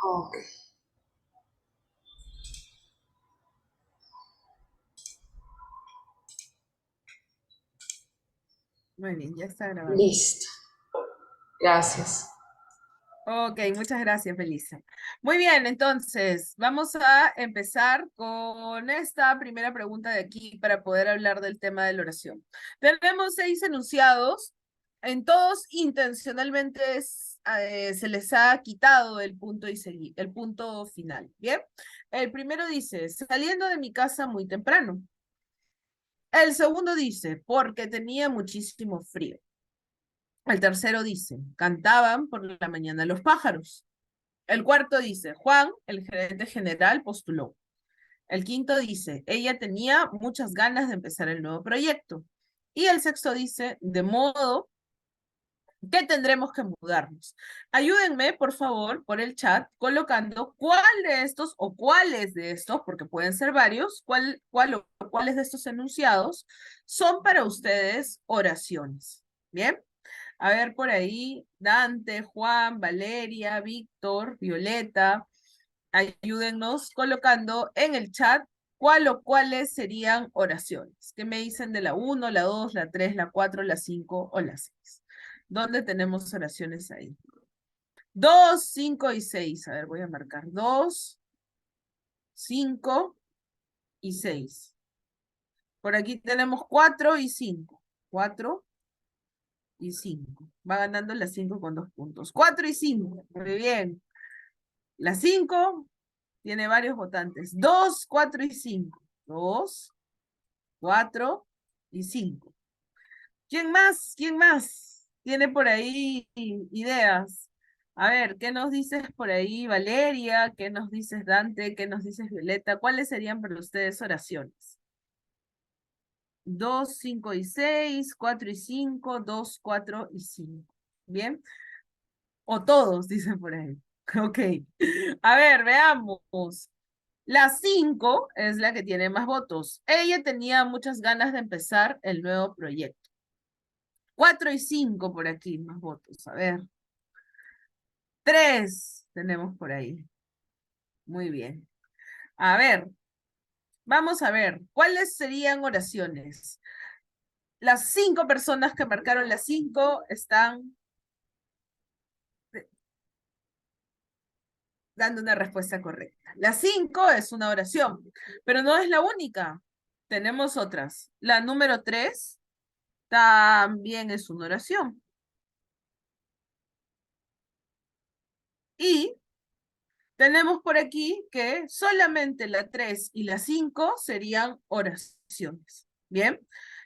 Ok, Muy bien, ya está grabando. listo. Gracias. Ok, muchas gracias, Felisa. Muy bien, entonces vamos a empezar con esta primera pregunta de aquí para poder hablar del tema de la oración. Tenemos 6 enunciados, en todos intencionalmente se les ha quitado el punto el punto final. Bien, el primero dice, saliendo de mi casa muy temprano. El segundo dice, porque tenía muchísimo frío. El tercero dice, cantaban por la mañana los pájaros. El cuarto dice, Juan, el gerente general, postuló. El quinto dice, ella tenía muchas ganas de empezar el nuevo proyecto. Y el sexto dice, de modo que tendremos que mudarnos. Ayúdenme, por favor, por el chat, colocando cuál de estos o cuáles de estos, porque pueden ser varios, o cuáles de estos enunciados son para ustedes oraciones. ¿Bien? A ver por ahí, Dante, Juan, Valeria, Víctor, Violeta, ayúdennos colocando en el chat cuál o cuáles serían oraciones. ¿Qué me dicen de la uno, la 2, la 3, la 4, la 5 o la 6? ¿Dónde tenemos oraciones ahí? 2, 5 y 6. A ver, voy a marcar 2, 5 y 6. Por aquí tenemos 4 y 5. 4 y 5. Va ganando la 5 con 2 puntos. 4 y 5. Muy bien. La 5 tiene varios votantes. 2, 4 y 5. 2, 4 y 5. ¿Quién más? ¿Quién más tiene por ahí ideas? A ver, ¿qué nos dices por ahí, Valeria? ¿Qué nos dices, Dante? ¿Qué nos dices, Violeta? ¿Cuáles serían para ustedes oraciones? 2, 5 y 6, 4 y 5, 2, 4 y 5. ¿Bien? O todos, dicen por ahí. Ok. A ver, veamos. La 5 es la que tiene más votos. Ella tenía muchas ganas de empezar el nuevo proyecto. 4 y 5 por aquí, más votos. A ver. 3 tenemos por ahí. Muy bien. A ver, vamos a ver. ¿Cuáles serían oraciones? Las 5 personas que marcaron las 5 están dando una respuesta correcta. La 5 es una oración, pero no es la única. Tenemos otras. La número 3 también es una oración. Y tenemos por aquí que solamente la 3 y la 5 serían oraciones. Bien,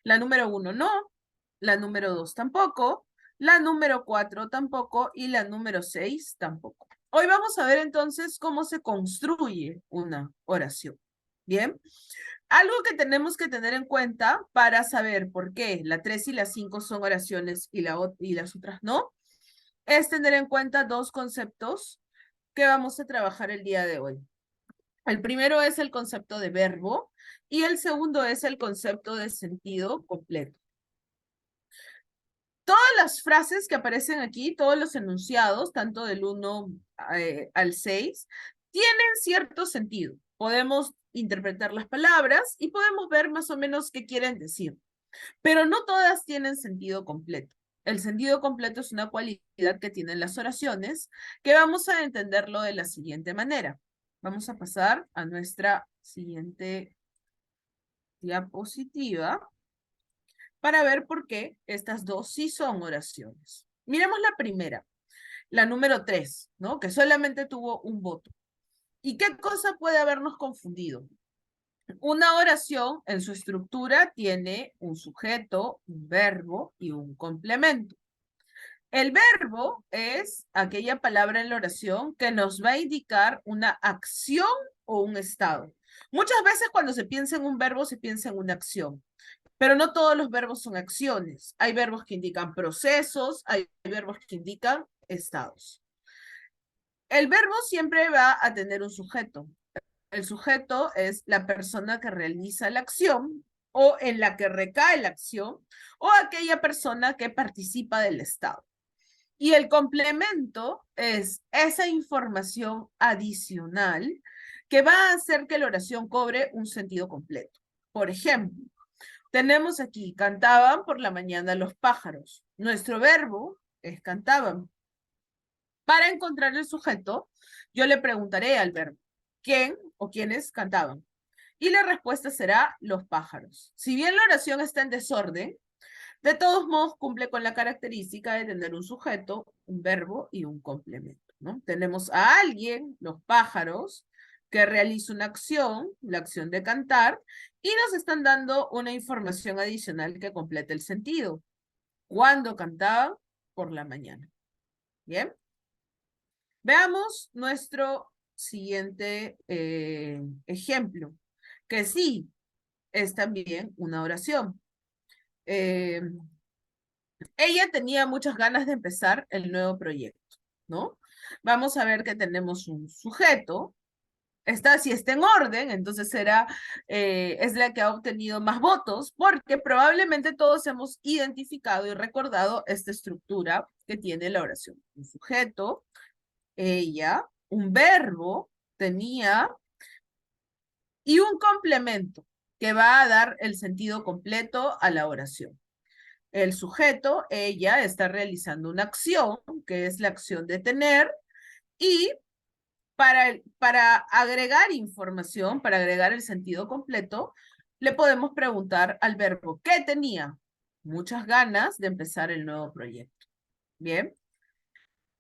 la número 1 no, la número 2 tampoco, la número 4 tampoco y la número 6 tampoco. Hoy vamos a ver entonces cómo se construye una oración. Bien, algo que tenemos que tener en cuenta para saber por qué la 3 y la 5 son oraciones y las otras no, es tener en cuenta dos conceptos que vamos a trabajar el día de hoy. El primero es el concepto de verbo y el segundo es el concepto de sentido completo. Todas las frases que aparecen aquí, todos los enunciados, tanto del 1 al 6, tienen cierto sentido. Podemos interpretar las palabras y podemos ver más o menos qué quieren decir, pero no todas tienen sentido completo. El sentido completo es una cualidad que tienen las oraciones que vamos a entenderlo de la siguiente manera. Vamos a pasar a nuestra siguiente diapositiva para ver por qué estas dos sí son oraciones. Miremos la primera, la número 3, ¿no? Que solamente tuvo un voto. ¿Y qué cosa puede habernos confundido? Una oración en su estructura tiene un sujeto, un verbo y un complemento. El verbo es aquella palabra en la oración que nos va a indicar una acción o un estado. Muchas veces cuando se piensa en un verbo se piensa en una acción, pero no todos los verbos son acciones. Hay verbos que indican procesos, hay verbos que indican estados. El verbo siempre va a tener un sujeto. El sujeto es la persona que realiza la acción o en la que recae la acción o aquella persona que participa del estado. Y el complemento es esa información adicional que va a hacer que la oración cobre un sentido completo. Por ejemplo, tenemos aquí, cantaban por la mañana los pájaros. Nuestro verbo es cantaban. Para encontrar el sujeto, yo le preguntaré al verbo, ¿quién o quiénes cantaban? Y la respuesta será los pájaros. Si bien la oración está en desorden, de todos modos cumple con la característica de tener un sujeto, un verbo y un complemento, ¿no? Tenemos a alguien, los pájaros, que realiza una acción, la acción de cantar, y nos están dando una información adicional que completa el sentido. ¿Cuándo cantaban? Por la mañana. Bien. Veamos nuestro siguiente ejemplo, que sí es también una oración. Eh, Ella tenía muchas ganas de empezar el nuevo proyecto, ¿no? Vamos a ver que tenemos un sujeto. Si está en orden, entonces es la que ha obtenido más votos, porque probablemente todos hemos identificado y recordado esta estructura que tiene la oración. Un sujeto, ella, un verbo, tenía, y un complemento que va a dar el sentido completo a la oración. El sujeto, ella, está realizando una acción, que es la acción de tener, y para agregar información, para agregar el sentido completo, le podemos preguntar al verbo, ¿qué tenía? Muchas ganas de empezar el nuevo proyecto. Bien.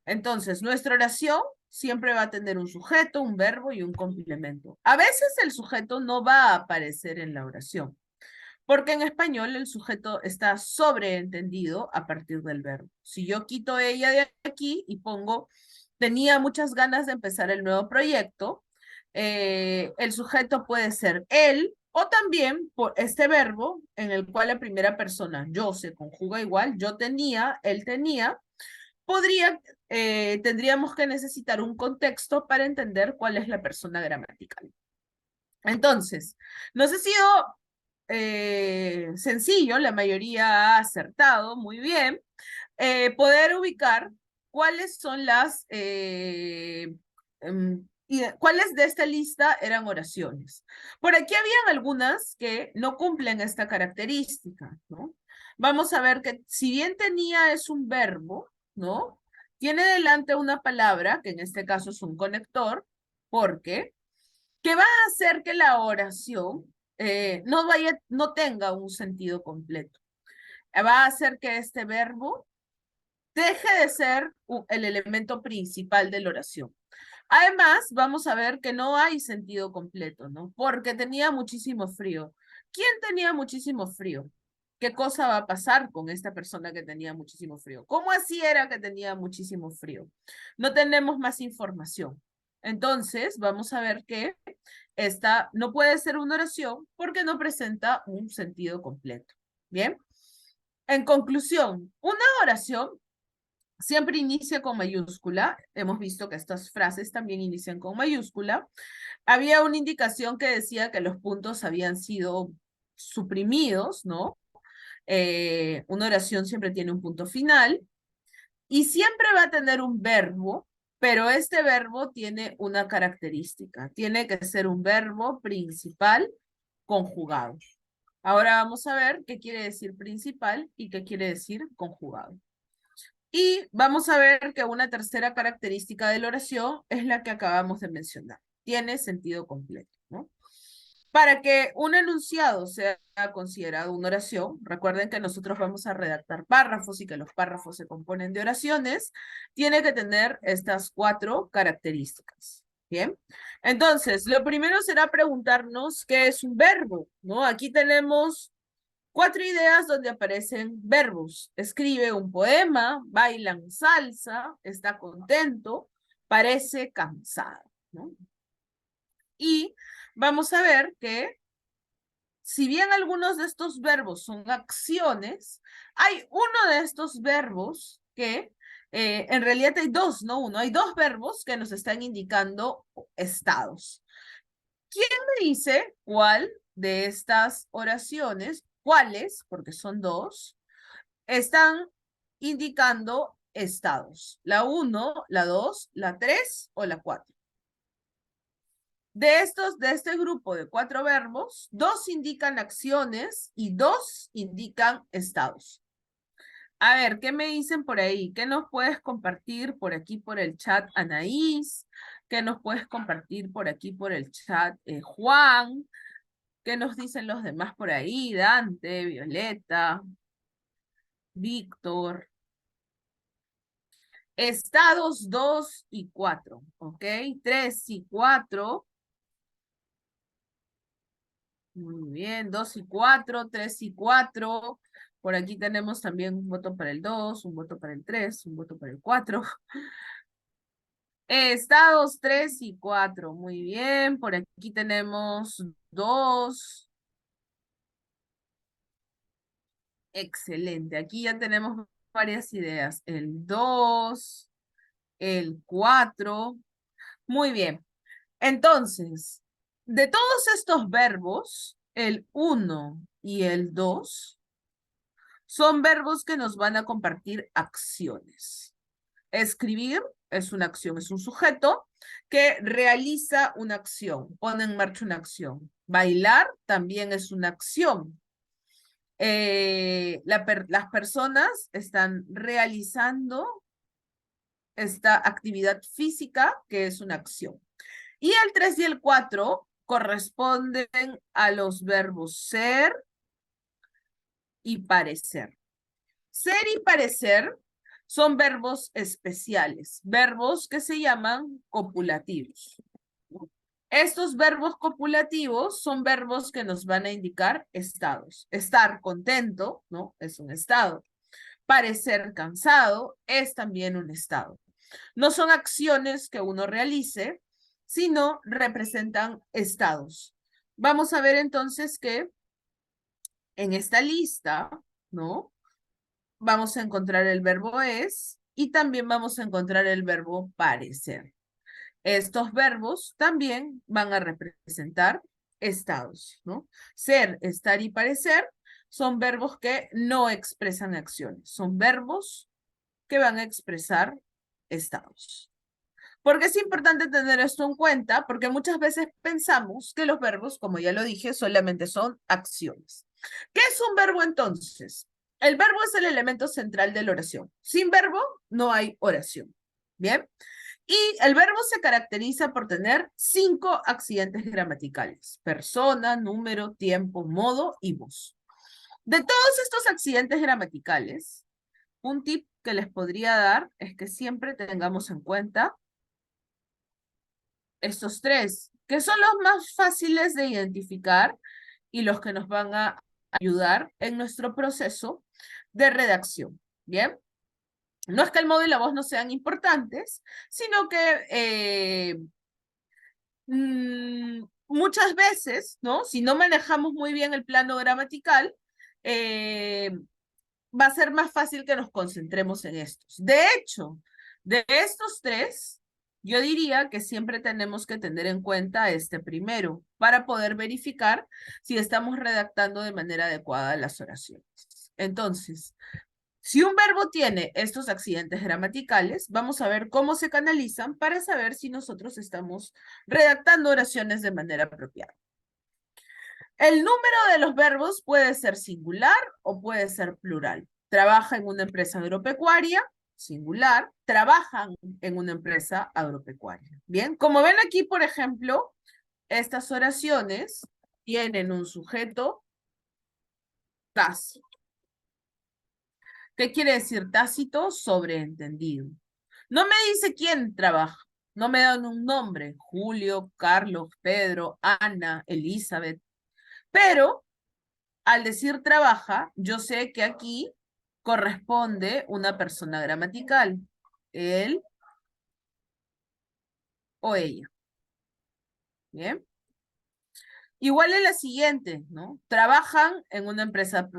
Entonces, nuestra oración siempre va a tener un sujeto, un verbo y un complemento. A veces el sujeto no va a aparecer en la oración, porque en español el sujeto está sobreentendido a partir del verbo. Si yo quito ella de aquí y pongo, tenía muchas ganas de empezar el nuevo proyecto, el sujeto puede ser él o también por este verbo en el cual la primera persona, yo, se conjuga igual, yo tenía, él tenía, tendríamos que necesitar un contexto para entender cuál es la persona gramatical. Entonces, nos ha sido sencillo, la mayoría ha acertado muy bien, poder ubicar cuáles son cuáles de esta lista eran oraciones. Por aquí habían algunas que no cumplen esta característica, ¿no? Vamos a ver que si bien tenía es un verbo, ¿no? Tiene delante una palabra, que en este caso es un conector, porque que va a hacer que la oración no tenga un sentido completo. Va a hacer que este verbo deje de ser el elemento principal de la oración. Además, vamos a ver que no hay sentido completo, ¿no? Porque tenía muchísimo frío. ¿Quién tenía muchísimo frío? ¿Qué cosa va a pasar con esta persona que tenía muchísimo frío? ¿Cómo así era que tenía muchísimo frío? No tenemos más información. Entonces, vamos a ver que esta no puede ser una oración porque no presenta un sentido completo. Bien. En conclusión, una oración siempre inicia con mayúscula. Hemos visto que estas frases también inician con mayúscula. Había una indicación que decía que los puntos habían sido suprimidos, ¿no? Una oración siempre tiene un punto final y siempre va a tener un verbo, pero este verbo tiene una característica. Tiene que ser un verbo principal conjugado. Ahora vamos a ver qué quiere decir principal y qué quiere decir conjugado. Y vamos a ver que una tercera característica de la oración es la que acabamos de mencionar. Tiene sentido completo, ¿no? Para que un enunciado sea considerado una oración, recuerden que nosotros vamos a redactar párrafos y que los párrafos se componen de oraciones, tiene que tener estas 4 características. Bien, entonces, lo primero será preguntarnos qué es un verbo, ¿no? Aquí tenemos 4 ideas donde aparecen verbos. Escribe un poema, bailan salsa, está contento, parece cansado, ¿no? Y vamos a ver que si bien algunos de estos verbos son acciones, hay uno de estos verbos que en realidad hay dos, no uno, hay dos verbos que nos están indicando estados. ¿Quién me dice cuál de estas oraciones, cuáles, porque son dos, están indicando estados. La 1, la 2, la 3 o la 4. De este grupo de 4 verbos, 2 indican acciones y 2 indican estados. A ver, ¿qué me dicen por ahí? ¿Qué nos puedes compartir por aquí por el chat, Anaís? ¿Qué nos puedes compartir por aquí por el chat, Juan? ¿Qué nos dicen los demás por ahí? Dante, Violeta, Víctor. Estados 2 y 4, ¿ok? 3 y 4. Muy bien, 2 y 4, 3 y 4. Por aquí tenemos también un voto para el 2, un voto para el 3, un voto para el 4. Estados 3 y 4, muy bien. Por aquí tenemos 2. Excelente, aquí ya tenemos varias ideas. El 2, el 4. Muy bien. Entonces, de todos estos verbos, el 1 y el 2 son verbos que nos van a compartir acciones. Escribir es una acción, es un sujeto que realiza una acción, pone en marcha una acción. Bailar también es una acción. Las personas están realizando esta actividad física que es una acción. Y el 3 y el 4 corresponden a los verbos ser y parecer. Ser y parecer son verbos especiales, verbos que se llaman copulativos. Estos verbos copulativos son verbos que nos van a indicar estados. Estar contento, ¿no? Es un estado. Parecer cansado es también un estado. No son acciones que uno realice, sino representan estados. Vamos a ver entonces que en esta lista, ¿no? Vamos a encontrar el verbo es y también vamos a encontrar el verbo parecer. Estos verbos también van a representar estados, ¿no? Ser, estar y parecer son verbos que no expresan acciones, son verbos que van a expresar estados. Porque es importante tener esto en cuenta, porque muchas veces pensamos que los verbos, como ya lo dije, solamente son acciones. ¿Qué es un verbo entonces? El verbo es el elemento central de la oración. Sin verbo no hay oración. ¿Bien? Y el verbo se caracteriza por tener 5 accidentes gramaticales: persona, número, tiempo, modo y voz. De todos estos accidentes gramaticales, un tip que les podría dar es que siempre tengamos en cuenta estos 3, que son los más fáciles de identificar y los que nos van a ayudar en nuestro proceso de redacción. ¿Bien? No es que el modo y la voz no sean importantes, sino que muchas veces, ¿no? Si no manejamos muy bien el plano gramatical, va a ser más fácil que nos concentremos en estos. De hecho, de estos 3, yo diría que siempre tenemos que tener en cuenta este primero para poder verificar si estamos redactando de manera adecuada las oraciones. Entonces, si un verbo tiene estos accidentes gramaticales, vamos a ver cómo se canalizan para saber si nosotros estamos redactando oraciones de manera apropiada. El número de los verbos puede ser singular o puede ser plural. Trabaja en una empresa agropecuaria, singular. Trabajan en una empresa agropecuaria. Bien, como ven aquí, por ejemplo, estas oraciones tienen un sujeto tácito. ¿Qué quiere decir tácito? Sobreentendido. No me dice quién trabaja. No me dan un nombre: Julio, Carlos, Pedro, Ana, Elizabeth. Pero al decir trabaja, yo sé que aquí corresponde una persona gramatical, él o ella. ¿Bien? Igual en la siguiente, ¿no? Trabajan en una empresa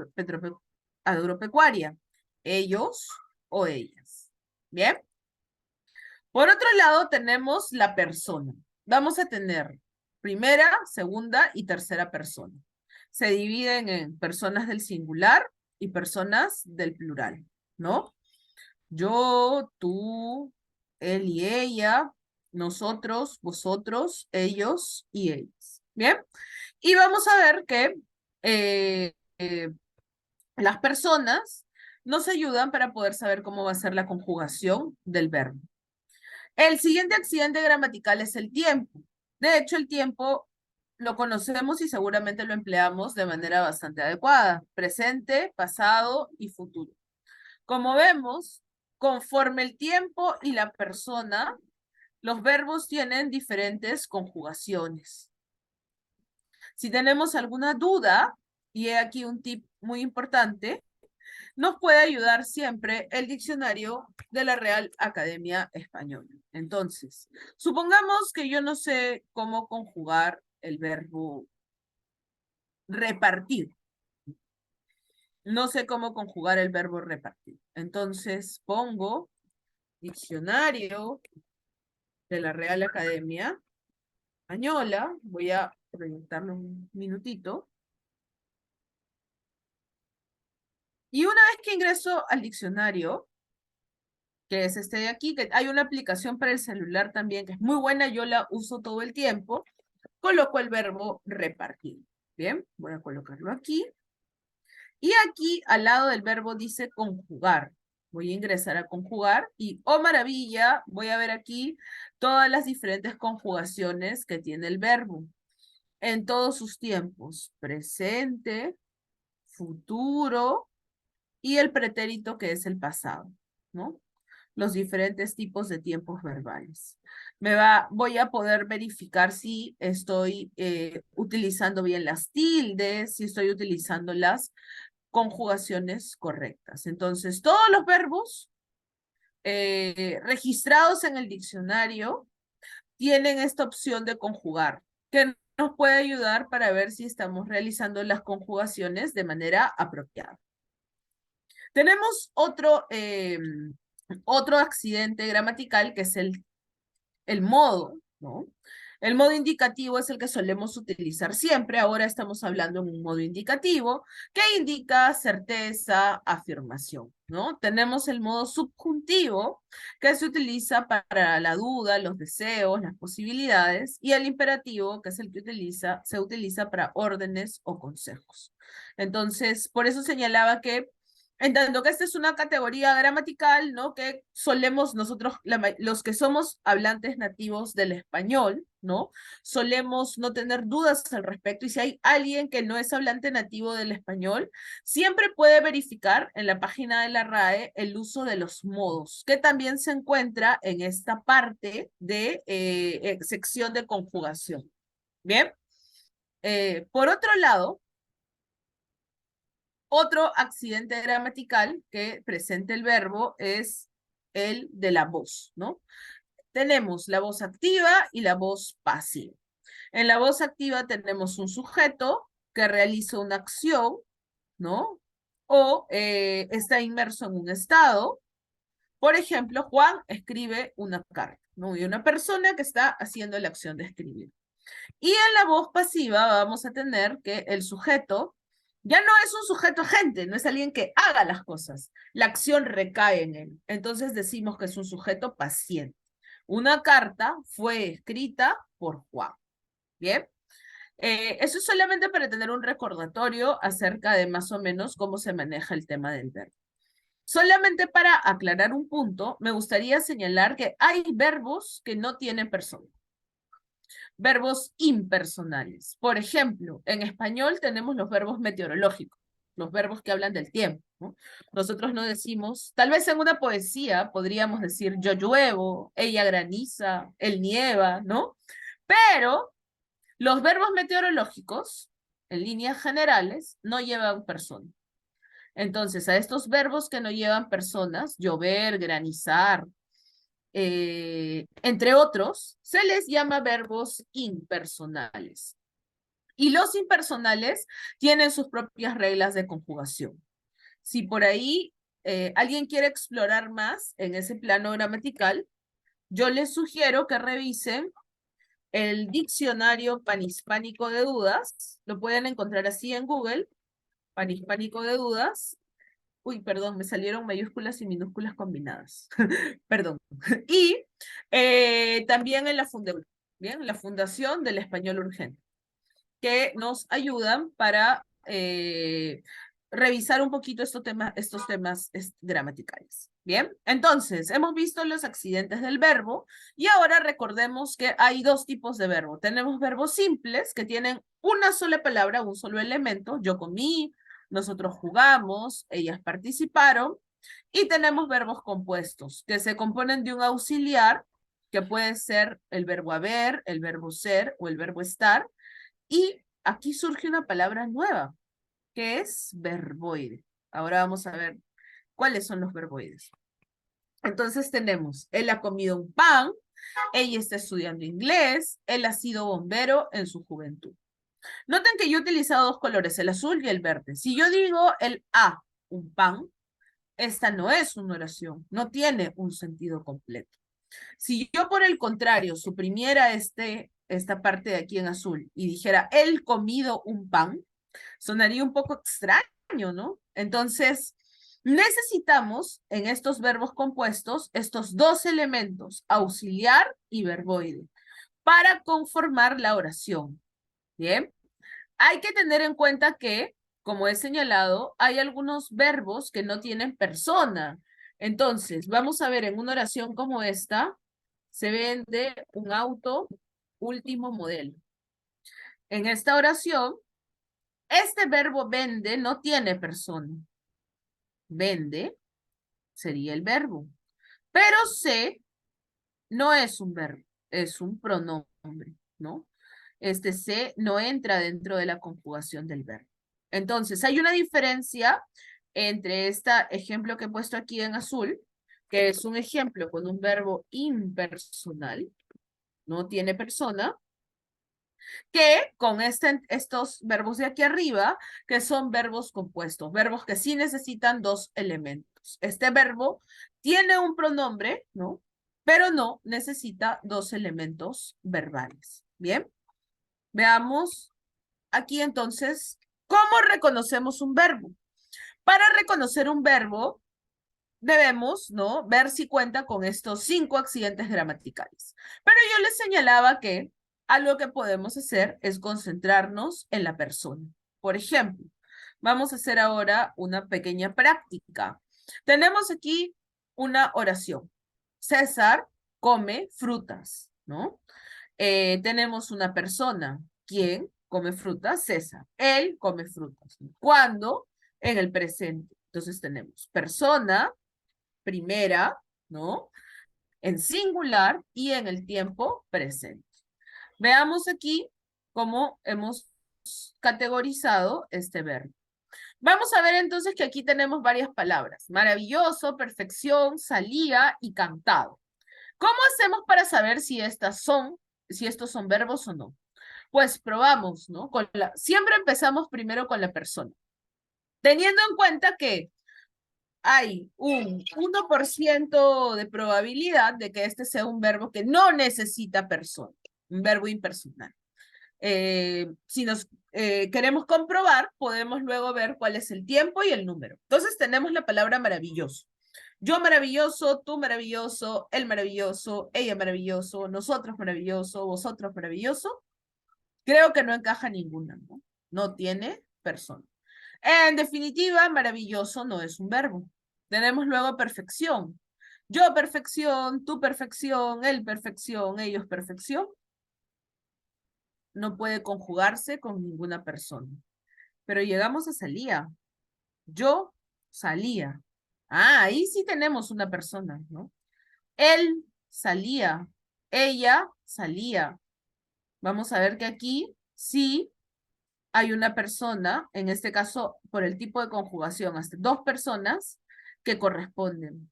agropecuaria, ellos o ellas. ¿Bien? Por otro lado, tenemos la persona. Vamos a tener primera, segunda y tercera persona. Se dividen en personas del singular y personas del plural, ¿no? Yo, tú, él y ella, nosotros, vosotros, ellos y ellas. ¿Bien? Y vamos a ver que eh, eh, las personas nos ayudan para poder saber cómo va a ser la conjugación del verbo. El siguiente accidente gramatical es el tiempo. De hecho, el tiempo lo conocemos y seguramente lo empleamos de manera bastante adecuada. Presente, pasado y futuro. Como vemos, conforme el tiempo y la persona, los verbos tienen diferentes conjugaciones. Si tenemos alguna duda, y he aquí un tip muy importante, nos puede ayudar siempre el diccionario de la Real Academia Española. Entonces, supongamos que yo no sé cómo conjugar el verbo repartir. No sé cómo conjugar el verbo repartir. Entonces, pongo diccionario de la Real Academia Española. Voy a proyectarlo un minutito. Y una vez que ingreso al diccionario, que es este de aquí, que hay una aplicación para el celular también, que es muy buena, yo la uso todo el tiempo, coloco el verbo repartir. Bien, voy a colocarlo aquí. Y aquí al lado del verbo dice conjugar. Voy a ingresar a conjugar y, oh maravilla, voy a ver aquí todas las diferentes conjugaciones que tiene el verbo en todos sus tiempos, presente, futuro y el pretérito que es el pasado, ¿no? Los diferentes tipos de tiempos verbales. Voy a poder verificar si estoy utilizando bien las tildes, si estoy utilizando las conjugaciones correctas. Entonces, todos los verbos registrados en el diccionario tienen esta opción de conjugar, que nos puede ayudar para ver si estamos realizando las conjugaciones de manera apropiada. Tenemos otro accidente gramatical que es el modo, ¿no? El modo indicativo es el que solemos utilizar siempre. Ahora estamos hablando en un modo indicativo que indica certeza, afirmación, ¿no? Tenemos el modo subjuntivo que se utiliza para la duda, los deseos, las posibilidades, y el imperativo que es el que se utiliza para órdenes o consejos. Entonces, por eso señalaba que en tanto que esta es una categoría gramatical, ¿no? Que solemos nosotros, los que somos hablantes nativos del español, ¿no? Solemos no tener dudas al respecto. Y si hay alguien que no es hablante nativo del español, siempre puede verificar en la página de la RAE el uso de los modos, que también se encuentra en esta parte de sección de conjugación. Bien. Por otro lado, otro accidente gramatical que presenta el verbo es el de la voz, ¿no? Tenemos la voz activa y la voz pasiva. En la voz activa tenemos un sujeto que realiza una acción, ¿no? O está inmerso en un estado. Por ejemplo, Juan escribe una carta, ¿no? Y una persona que está haciendo la acción de escribir. Y en la voz pasiva vamos a tener que el sujeto ya no es un sujeto agente, no es alguien que haga las cosas. La acción recae en él. Entonces decimos que es un sujeto paciente. Una carta fue escrita por Juan. Bien. Eso es solamente para tener un recordatorio acerca de más o menos cómo se maneja el tema del verbo. Solamente para aclarar un punto, me gustaría señalar que hay verbos que no tienen persona. Verbos impersonales. Por ejemplo, en español tenemos los verbos meteorológicos, los verbos que hablan del tiempo, ¿no? Nosotros no decimos, tal vez en una poesía podríamos decir yo lluevo, ella graniza, él nieva, ¿no? Pero los verbos meteorológicos, en líneas generales, no llevan persona. Entonces, a estos verbos que no llevan personas, llover, granizar, entre otros, se les llama verbos impersonales. Y los impersonales tienen sus propias reglas de conjugación. Si por ahí alguien quiere explorar más en ese plano gramatical, yo les sugiero que revisen el diccionario panhispánico de dudas. Lo pueden encontrar así en Google, panhispánico de dudas, Uy, perdón, me salieron mayúsculas y minúsculas combinadas. Perdón. Y también en la fundación, bien, la Fundación del Español Urgente, que nos ayudan para revisar un poquito estos temas gramaticales. Bien, entonces, hemos visto los accidentes del verbo y ahora recordemos que hay dos tipos de verbo. Tenemos verbos simples que tienen una sola palabra, un solo elemento. Yo comí, nosotros jugamos, ellas participaron. Y tenemos verbos compuestos que se componen de un auxiliar, que puede ser el verbo haber, el verbo ser o el verbo estar. Y aquí surge una palabra nueva, que es verboide. Ahora vamos a ver cuáles son los verboides. Entonces tenemos, él ha comido un pan, ella está estudiando inglés, él ha sido bombero en su juventud. Noten que yo he utilizado dos colores, el azul y el verde. Si yo digo el a, un pan, esta no es una oración, no tiene un sentido completo. Si yo, por el contrario, suprimiera esta parte de aquí en azul y dijera, él comido un pan, sonaría un poco extraño, ¿no? Entonces, necesitamos en estos verbos compuestos estos dos elementos, auxiliar y verboide, para conformar la oración. Bien, hay que tener en cuenta que, como he señalado, hay algunos verbos que no tienen persona. Entonces, vamos a ver en una oración como esta, se vende un auto último modelo. En esta oración, este verbo vende no tiene persona. Vende sería el verbo. Pero se no es un verbo, es un pronombre, ¿no? Este se no entra dentro de la conjugación del verbo. Entonces, hay una diferencia entre este ejemplo que he puesto aquí en azul, que es un ejemplo con un verbo impersonal, no tiene persona, que con estos verbos de aquí arriba, que son verbos compuestos, verbos que sí necesitan dos elementos. Este verbo tiene un pronombre, ¿no? Pero no necesita dos elementos verbales. Bien, veamos aquí entonces, ¿cómo reconocemos un verbo? Para reconocer un verbo, debemos, ¿no? Ver si cuenta con estos 5 accidentes gramaticales. Pero yo les señalaba que algo que podemos hacer es concentrarnos en la persona. Por ejemplo, vamos a hacer ahora una pequeña práctica. Tenemos aquí una oración. César come frutas, ¿no? Tenemos una persona. ¿Quién come frutas? César. Él come frutas. ¿Cuándo? En el presente. Entonces tenemos persona, primera, ¿no? En singular y en el tiempo presente. Veamos aquí cómo hemos categorizado este verbo. Vamos a ver entonces que aquí tenemos varias palabras. Maravilloso, perfección, salía y cantado. ¿Cómo hacemos para saber si si estos son verbos o no? Pues probamos, ¿no? Siempre empezamos primero con la persona. Teniendo en cuenta que hay un 1% de probabilidad de que este sea un verbo que no necesita persona, un verbo impersonal. Si nos queremos comprobar, podemos luego ver cuál es el tiempo y el número. Entonces tenemos la palabra maravilloso. Yo maravilloso, tú maravilloso, él maravilloso, ella maravilloso, nosotros maravilloso, vosotros maravilloso. Creo que no encaja ninguna, ¿no? No tiene persona. En definitiva, maravilloso no es un verbo. Tenemos luego perfección. Yo perfección, tú perfección, él perfección, ellos perfección. No puede conjugarse con ninguna persona. Pero llegamos a salía. Yo salía. Ah, ahí sí tenemos una persona, ¿no? Él salía. Ella salía. Vamos a ver que aquí sí hay una persona, en este caso por el tipo de conjugación, hasta dos personas que corresponden.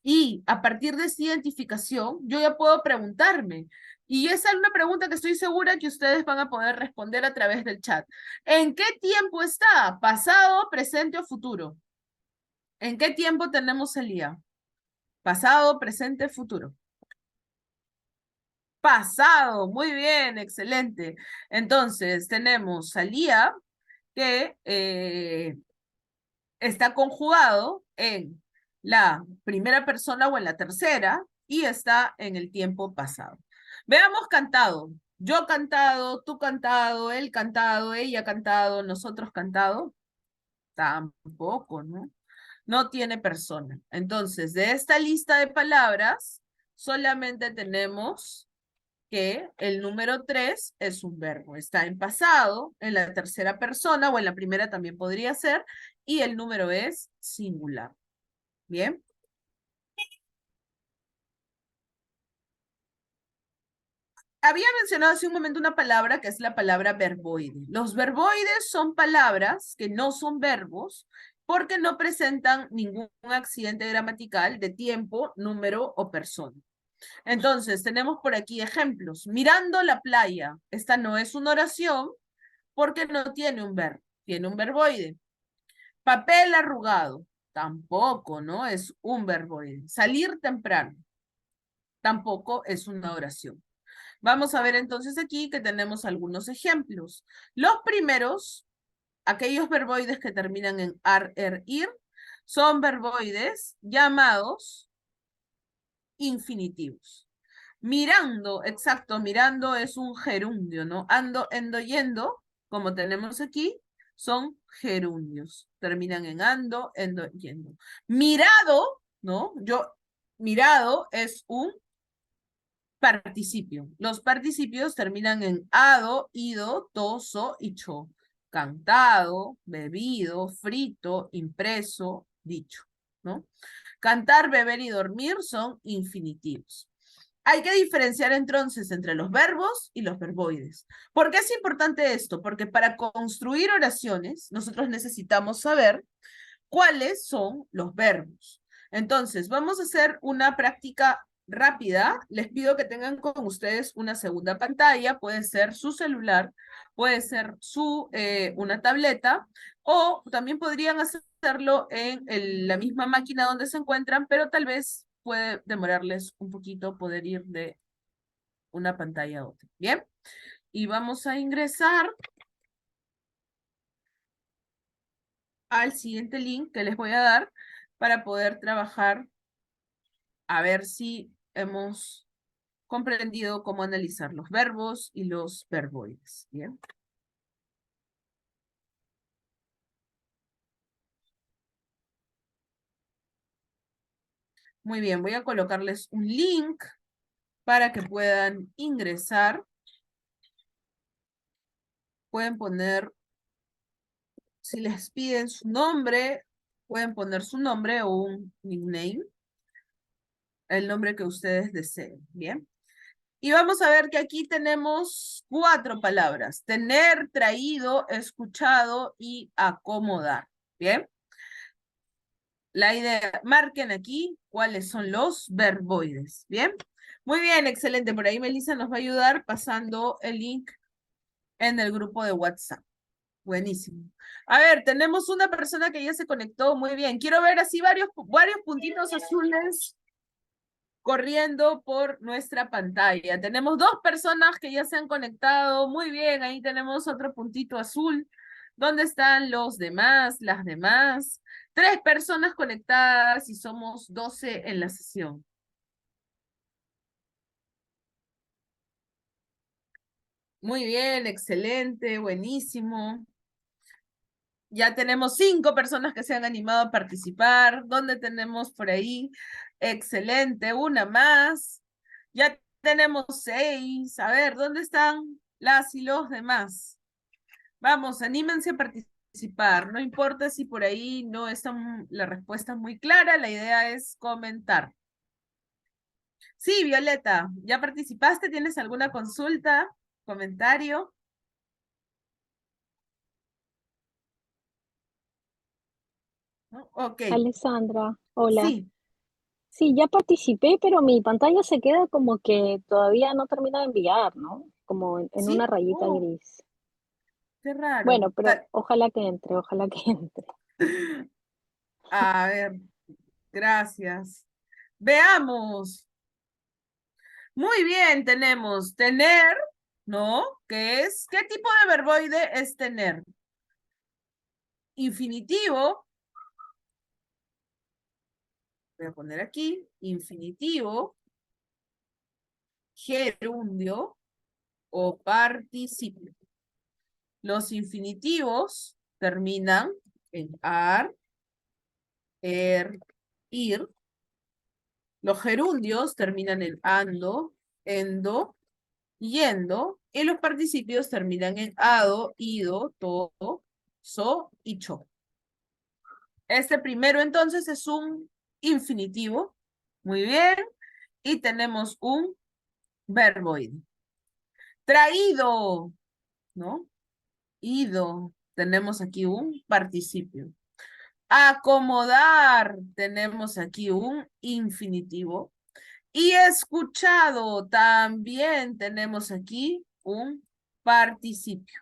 Y a partir de esta identificación, yo ya puedo preguntarme, y esa es una pregunta que estoy segura que ustedes van a poder responder a través del chat. ¿En qué tiempo está? ¿Pasado, presente o futuro? ¿En qué tiempo tenemos el día? Pasado, presente, futuro. Pasado, muy bien, excelente. Entonces, tenemos salía que está conjugado en la primera persona o en la tercera y está en el tiempo pasado. Veamos cantado. Yo cantado, tú cantado, él cantado, ella cantado, nosotros cantado. Tampoco, ¿no? No tiene persona. Entonces, de esta lista de palabras, solamente tenemos que el número 3 es un verbo. Está en pasado, en la tercera persona o en la primera también podría ser, y el número es singular. ¿Bien? Había mencionado hace un momento una palabra que es la palabra verboide. Los verboides son palabras que no son verbos porque no presentan ningún accidente gramatical de tiempo, número o persona. Entonces, tenemos por aquí ejemplos. Mirando la playa. Esta no es una oración porque no tiene un verbo, tiene un verboide. Papel arrugado. Tampoco, ¿no? Es un verboide. Salir temprano. Tampoco es una oración. Vamos a ver entonces aquí que tenemos algunos ejemplos. Los primeros, aquellos verboides que terminan en ar, er, ir, son verboides llamados infinitivos. Mirando, exacto, mirando es un gerundio, ¿no? Ando, endo, yendo, como tenemos aquí, son gerundios. Terminan en ando, endo, yendo. Mirado, ¿no? Mirado es un participio. Los participios terminan en ado, ido, toso y cho. Cantado, bebido, frito, impreso, dicho, ¿no? Cantar, beber y dormir son infinitivos. Hay que diferenciar entonces entre los verbos y los verboides. ¿Por qué es importante esto? Porque para construir oraciones nosotros necesitamos saber cuáles son los verbos. Entonces, vamos a hacer una práctica rápida. Les pido que tengan con ustedes una segunda pantalla, puede ser su celular, puede ser una tableta, o también podrían hacerlo en la misma máquina donde se encuentran, pero tal vez puede demorarles un poquito poder ir de una pantalla a otra. ¿Bien? Y vamos a ingresar al siguiente link que les voy a dar para poder trabajar a ver si hemos comprendido cómo analizar los verbos y los verboides. Bien. Muy bien, voy a colocarles un link para que puedan ingresar. Pueden poner, si les piden su nombre, pueden poner su nombre o un nickname, el nombre que ustedes deseen. Bien. Y vamos a ver que aquí tenemos 4 palabras. Tener, traído, escuchado y acomodar. Bien. La idea, marquen aquí cuáles son los verboides. ¿Bien? Muy bien, excelente. Por ahí Melissa nos va a ayudar pasando el link en el grupo de WhatsApp. Buenísimo. A ver, tenemos una persona que ya se conectó. Muy bien. Quiero ver así varios puntitos azules corriendo por nuestra pantalla. Tenemos 2 personas que ya se han conectado. Muy bien, ahí tenemos otro puntito azul. ¿Dónde están los demás, las demás? 3 personas conectadas y somos 12 en la sesión. Muy bien, excelente, buenísimo. Ya tenemos 5 personas que se han animado a participar. ¿Dónde tenemos por ahí? Excelente, una más. Ya tenemos 6. A ver, ¿dónde están las y los demás? Vamos, anímense a participar. No importa si por ahí no está la respuesta muy clara, la idea es comentar. Sí, Violeta, ¿ya participaste? ¿Tienes alguna consulta, comentario? ¿No? Ok, Alessandra, hola. sí. Sí, ya participé, pero mi pantalla se queda como que todavía no termina de enviar, ¿no? Como en una ¿Sí? rayita Oh, gris. qué raro. Bueno, pero ojalá que entre, ojalá que entre. A ver, gracias. Veamos. Muy bien, tenemos tener, ¿no? ¿Qué tipo de verboide es tener? Infinitivo, Voy a poner aquí, infinitivo, gerundio o participio. Los infinitivos terminan en ar, ir. Los gerundios terminan en ando, endo, yendo. Y los participios terminan en ado, ido, todo, so y cho. Este primero entonces es un infinitivo. Muy bien. Y tenemos un verboide. Traído, ¿no? Ido. Tenemos aquí un participio. Acomodar. Tenemos aquí un infinitivo. Y escuchado. También tenemos aquí un participio.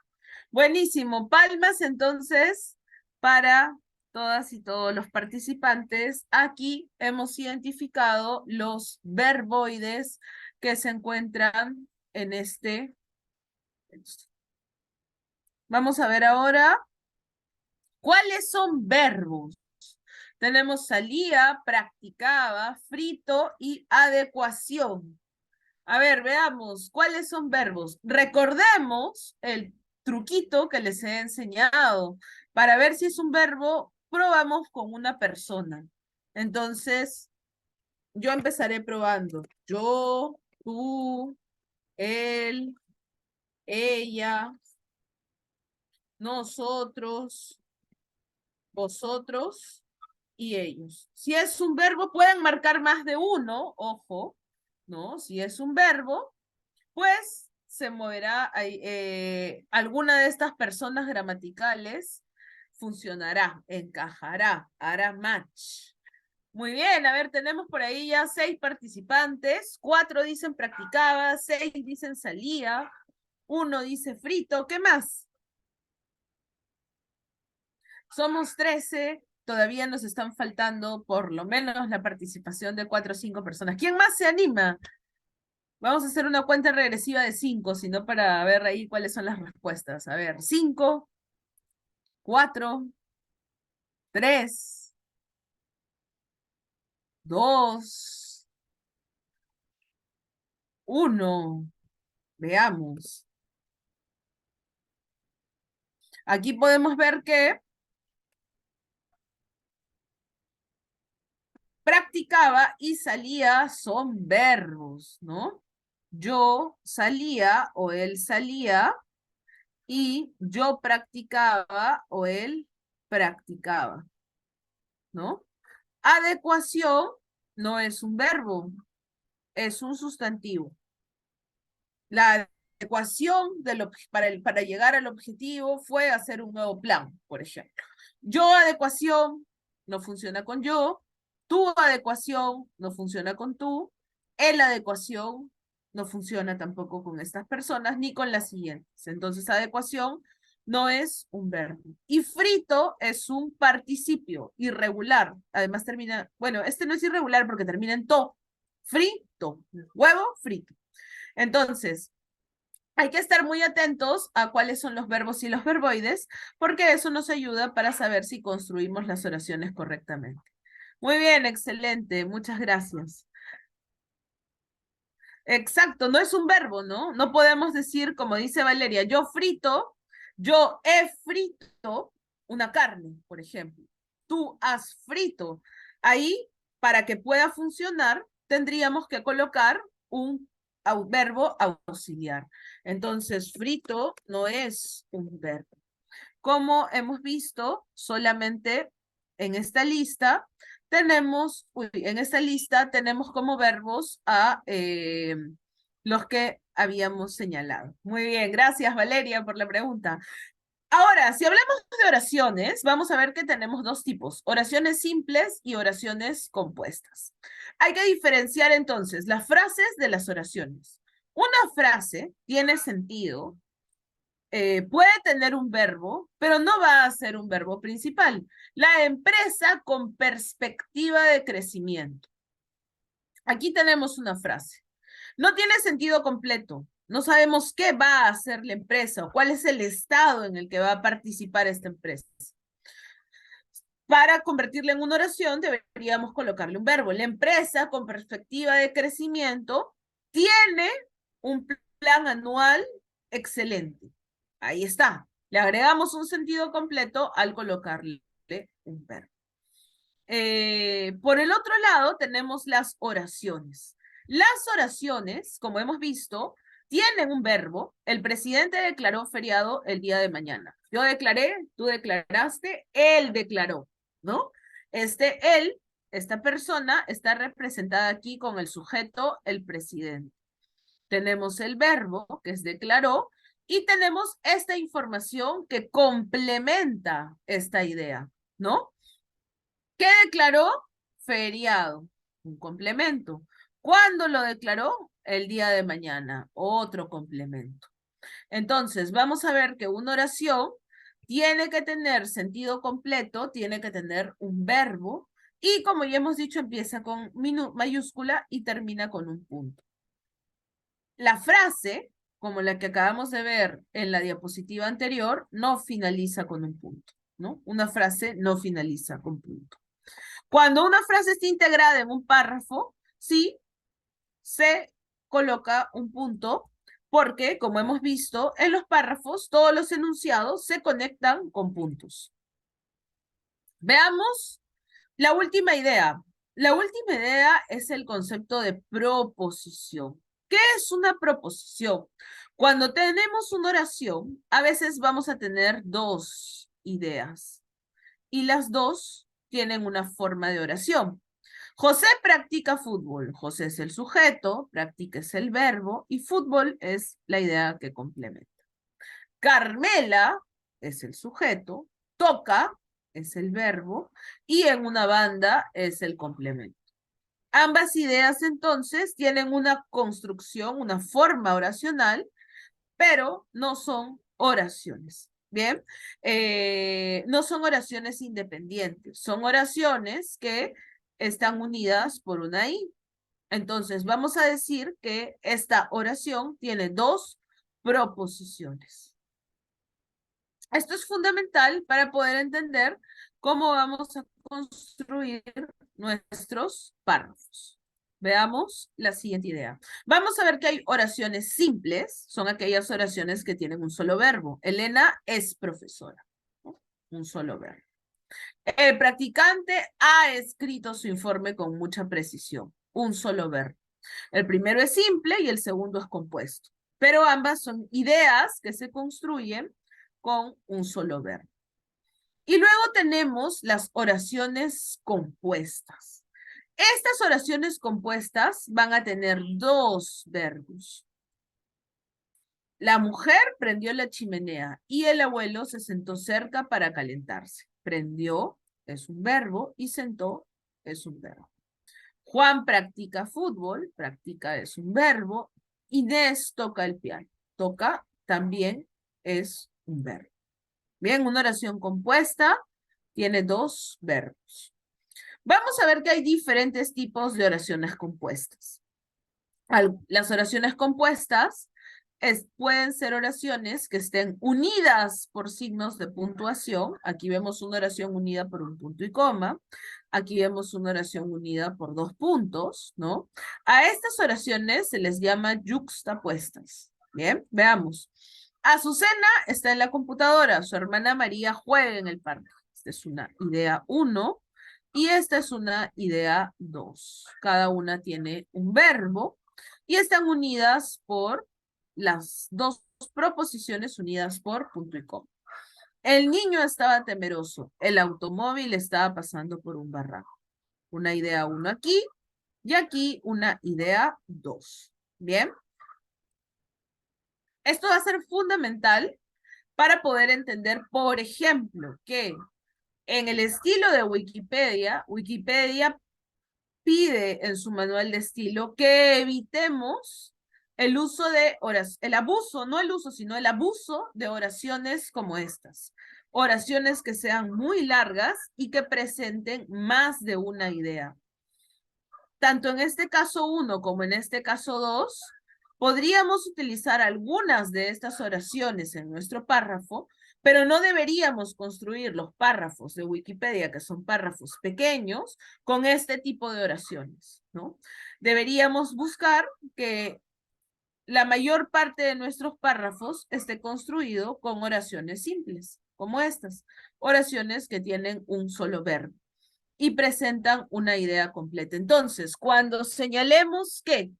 Buenísimo. Palmas entonces para todas y todos los participantes. Aquí hemos identificado los verboides que se encuentran en este texto. Vamos a ver ahora cuáles son verbos. Tenemos salía, practicaba, frito y adecuación. A ver, veamos, ¿cuáles son verbos? Recordemos el truquito que les he enseñado. Para ver si es un verbo, probamos con una persona. Entonces, yo empezaré probando. Yo, tú, él, ella, nosotros, vosotros y ellos. Si es un verbo, pueden marcar más de uno, ojo, ¿no? Si es un verbo, pues se moverá, alguna de estas personas gramaticales funcionará, encajará, hará match. Muy bien, a ver, tenemos por ahí ya 6 participantes, 4 dicen practicaba, 6 dicen salía, 1 dice frito, ¿qué más? Somos 13, todavía nos están faltando por lo menos la participación de 4 o 5 personas. ¿Quién más se anima? Vamos a hacer una cuenta regresiva de 5, sino para ver ahí cuáles son las respuestas. A ver, 5, 4, 3, 2, 1. Veamos. Aquí podemos ver que practicaba y salía son verbos, ¿no? Yo salía o él salía y yo practicaba o él practicaba, ¿no? Adecuación no es un verbo, es un sustantivo. La adecuación para llegar al objetivo fue hacer un nuevo plan, por ejemplo. Yo adecuación no funciona con yo, tu adecuación no funciona con tú, el adecuación no funciona tampoco con estas personas ni con las siguientes. Entonces, adecuación no es un verbo. Y frito es un participio irregular. Además termina, bueno, este no es irregular porque termina en to. Frito, huevo frito. Entonces, hay que estar muy atentos a cuáles son los verbos y los verboides, porque eso nos ayuda para saber si construimos las oraciones correctamente. Muy bien, excelente, muchas gracias. Exacto, no es un verbo, ¿no? No podemos decir, como dice Valeria, yo frito, yo he frito una carne, por ejemplo. Tú has frito. Ahí, para que pueda funcionar, tendríamos que colocar un verbo auxiliar. Entonces, frito no es un verbo. Como hemos visto, solamente en esta lista tenemos como verbos a los que habíamos señalado. Muy bien, gracias Valeria por la pregunta. Ahora, si hablamos de oraciones, vamos a ver que tenemos dos tipos, oraciones simples y oraciones compuestas. Hay que diferenciar entonces las frases de las oraciones. Una frase tiene sentido, puede tener un verbo, pero no va a ser un verbo principal. La empresa con perspectiva de crecimiento. Aquí tenemos una frase. No tiene sentido completo. No sabemos qué va a hacer la empresa o cuál es el estado en el que va a participar esta empresa. Para convertirla en una oración deberíamos colocarle un verbo. La empresa con perspectiva de crecimiento tiene un plan anual excelente. Ahí está. Le agregamos un sentido completo al colocarle un verbo. Por el otro lado tenemos las oraciones. Las oraciones, como hemos visto, tienen un verbo. El presidente declaró feriado el día de mañana. Yo declaré, tú declaraste, él declaró, ¿no? Él, esta persona, está representada aquí con el sujeto, el presidente. Tenemos el verbo, que es declaró, y tenemos esta información que complementa esta idea, ¿no? ¿Qué declaró? Feriado, un complemento. ¿Cuándo lo declaró? El día de mañana, otro complemento. Entonces, vamos a ver que una oración tiene que tener sentido completo, tiene que tener un verbo, y como ya hemos dicho, empieza con mayúscula y termina con un punto. La frase, como la que acabamos de ver en la diapositiva anterior, no finaliza con un punto, ¿no? Una frase no finaliza con punto. Cuando una frase está integrada en un párrafo, sí, se coloca un punto, porque, como hemos visto, en los párrafos todos los enunciados se conectan con puntos. Veamos la última idea. La última idea es el concepto de proposición. ¿Qué es una proposición? Cuando tenemos una oración, a veces vamos a tener dos ideas y las dos tienen una forma de oración. José practica fútbol. José es el sujeto, practica es el verbo y fútbol es la idea que complementa. Carmela es el sujeto, toca es el verbo y en una banda es el complemento. Ambas ideas entonces tienen una construcción, una forma oracional, pero no son oraciones. Bien, no son oraciones independientes, son oraciones que están unidas por una I. Entonces, vamos a decir que esta oración tiene dos proposiciones. Esto es fundamental para poder entender cómo vamos a construir nuestros párrafos. Veamos la siguiente idea. Vamos a ver que hay oraciones simples, son aquellas oraciones que tienen un solo verbo. Elena es profesora, ¿no? Un solo verbo. El practicante ha escrito su informe con mucha precisión, un solo verbo. El primero es simple y el segundo es compuesto, pero ambas son ideas que se construyen con un solo verbo. Y luego tenemos las oraciones compuestas. Estas oraciones compuestas van a tener dos verbos. La mujer prendió la chimenea y el abuelo se sentó cerca para calentarse. Prendió es un verbo y sentó es un verbo. Juan practica fútbol, practica es un verbo. Inés toca el piano, toca también es un verbo. Bien, una oración compuesta tiene dos verbos. Vamos a ver que hay diferentes tipos de oraciones compuestas. Las oraciones compuestas pueden ser oraciones que estén unidas por signos de puntuación. Aquí vemos una oración unida por un punto y coma. Aquí vemos una oración unida por dos puntos, ¿no? A estas oraciones se les llama yuxtapuestas. Bien, veamos. Azucena está en la computadora. Su hermana María juega en el parque. Esta es una idea 1 y esta es una idea 2. Cada una tiene un verbo y están unidas por las dos proposiciones unidas por punto y coma. El niño estaba temeroso. El automóvil estaba pasando por un barranco. Una idea 1 aquí y aquí una idea 2. Bien. Esto va a ser fundamental para poder entender, por ejemplo, que en el estilo de Wikipedia, Wikipedia pide en su manual de estilo que evitemos el uso de el abuso, no el uso, sino el abuso de oraciones como estas. Oraciones que sean muy largas y que presenten más de una idea. Tanto en este caso 1 como en este caso 2, Podríamos utilizar algunas de estas oraciones en nuestro párrafo, pero no deberíamos construir los párrafos de Wikipedia, que son párrafos pequeños, con este tipo de oraciones, ¿no? Deberíamos buscar que la mayor parte de nuestros párrafos esté construido con oraciones simples, como estas, oraciones que tienen un solo verbo y presentan una idea completa. Entonces, cuando señalemos que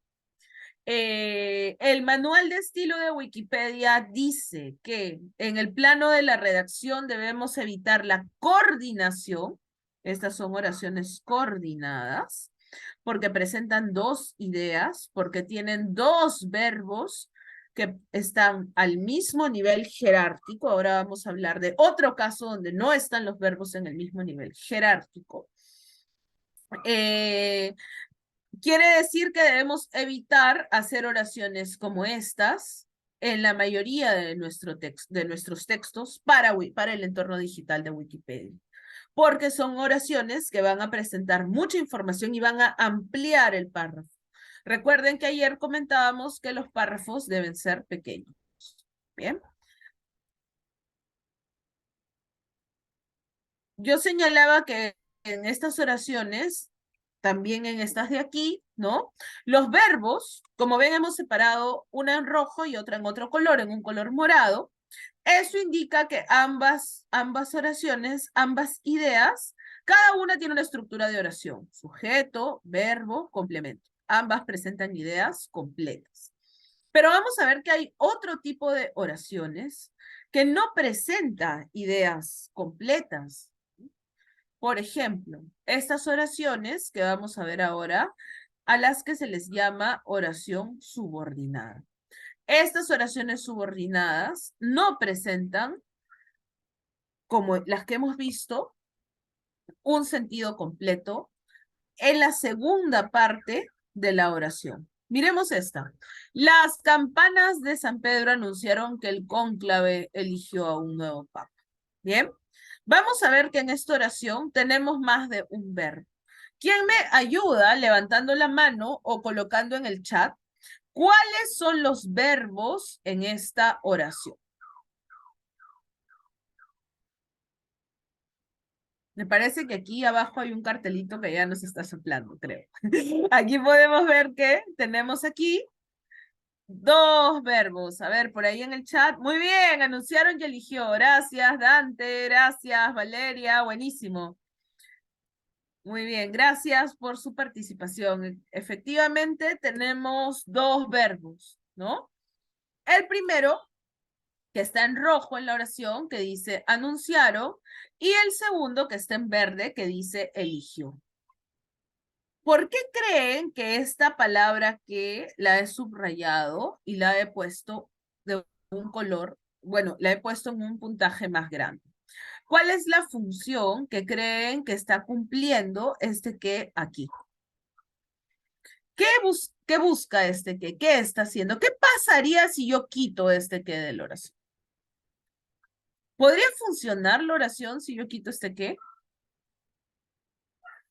el manual de estilo de Wikipedia dice que en el plano de la redacción debemos evitar la coordinación, estas son oraciones coordinadas, porque presentan dos ideas, porque tienen dos verbos que están al mismo nivel jerárquico. Ahora vamos a hablar de otro caso donde no están los verbos en el mismo nivel jerárquico. Quiere decir que debemos evitar hacer oraciones como estas en la mayoría de nuestros textos para el entorno digital de Wikipedia, porque son oraciones que van a presentar mucha información y van a ampliar el párrafo. Recuerden que ayer comentábamos que los párrafos deben ser pequeños. Bien. Yo señalaba que en estas oraciones, también en estas de aquí, ¿no? Los verbos, como ven, hemos separado una en rojo y otra en otro color, en un color morado. Eso indica que ambas oraciones, ambas ideas, cada una tiene una estructura de oración. Sujeto, verbo, complemento. Ambas presentan ideas completas. Pero vamos a ver que hay otro tipo de oraciones que no presenta ideas completas. Por ejemplo, estas oraciones que vamos a ver ahora, a las que se les llama oración subordinada. Estas oraciones subordinadas no presentan, como las que hemos visto, un sentido completo en la segunda parte de la oración. Miremos esta. Las campanas de San Pedro anunciaron que el cónclave eligió a un nuevo papa. Bien, vamos a ver que en esta oración tenemos más de un verbo. ¿Quién me ayuda levantando la mano o colocando en el chat cuáles son los verbos en esta oración? Me parece que aquí abajo hay un cartelito que ya nos está soplando, creo. Aquí podemos ver que tenemos aquí dos verbos. A ver, por ahí en el chat. Muy bien, anunciaron y eligió. Gracias, Dante. Gracias, Valeria. Buenísimo. Muy bien, gracias por su participación. Efectivamente, tenemos dos verbos, ¿no? El primero, que está en rojo en la oración, que dice anunciaron, y el segundo, que está en verde, que dice eligió. ¿Por qué creen que esta palabra que la he subrayado y la he puesto de un color, bueno, la he puesto en un puntaje más grande? ¿Cuál es la función que creen que está cumpliendo este que aquí? ¿Qué busca este que? ¿Qué está haciendo? ¿Qué pasaría si yo quito este que de la oración? ¿Podría funcionar la oración si yo quito este qué?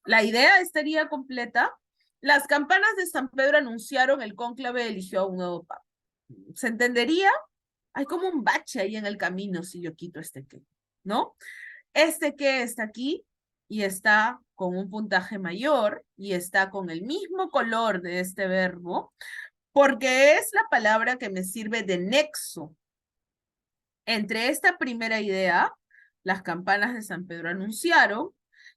La idea estaría completa. Las campanas de San Pedro anunciaron el cónclave eligió a un nuevo papa. ¿Se entendería? Hay como un bache ahí en el camino si yo quito este qué, ¿no? Este que está aquí y está con un puntaje mayor y está con el mismo color de este verbo, porque es la palabra que me sirve de nexo entre esta primera idea, las campanas de San Pedro anunciaron,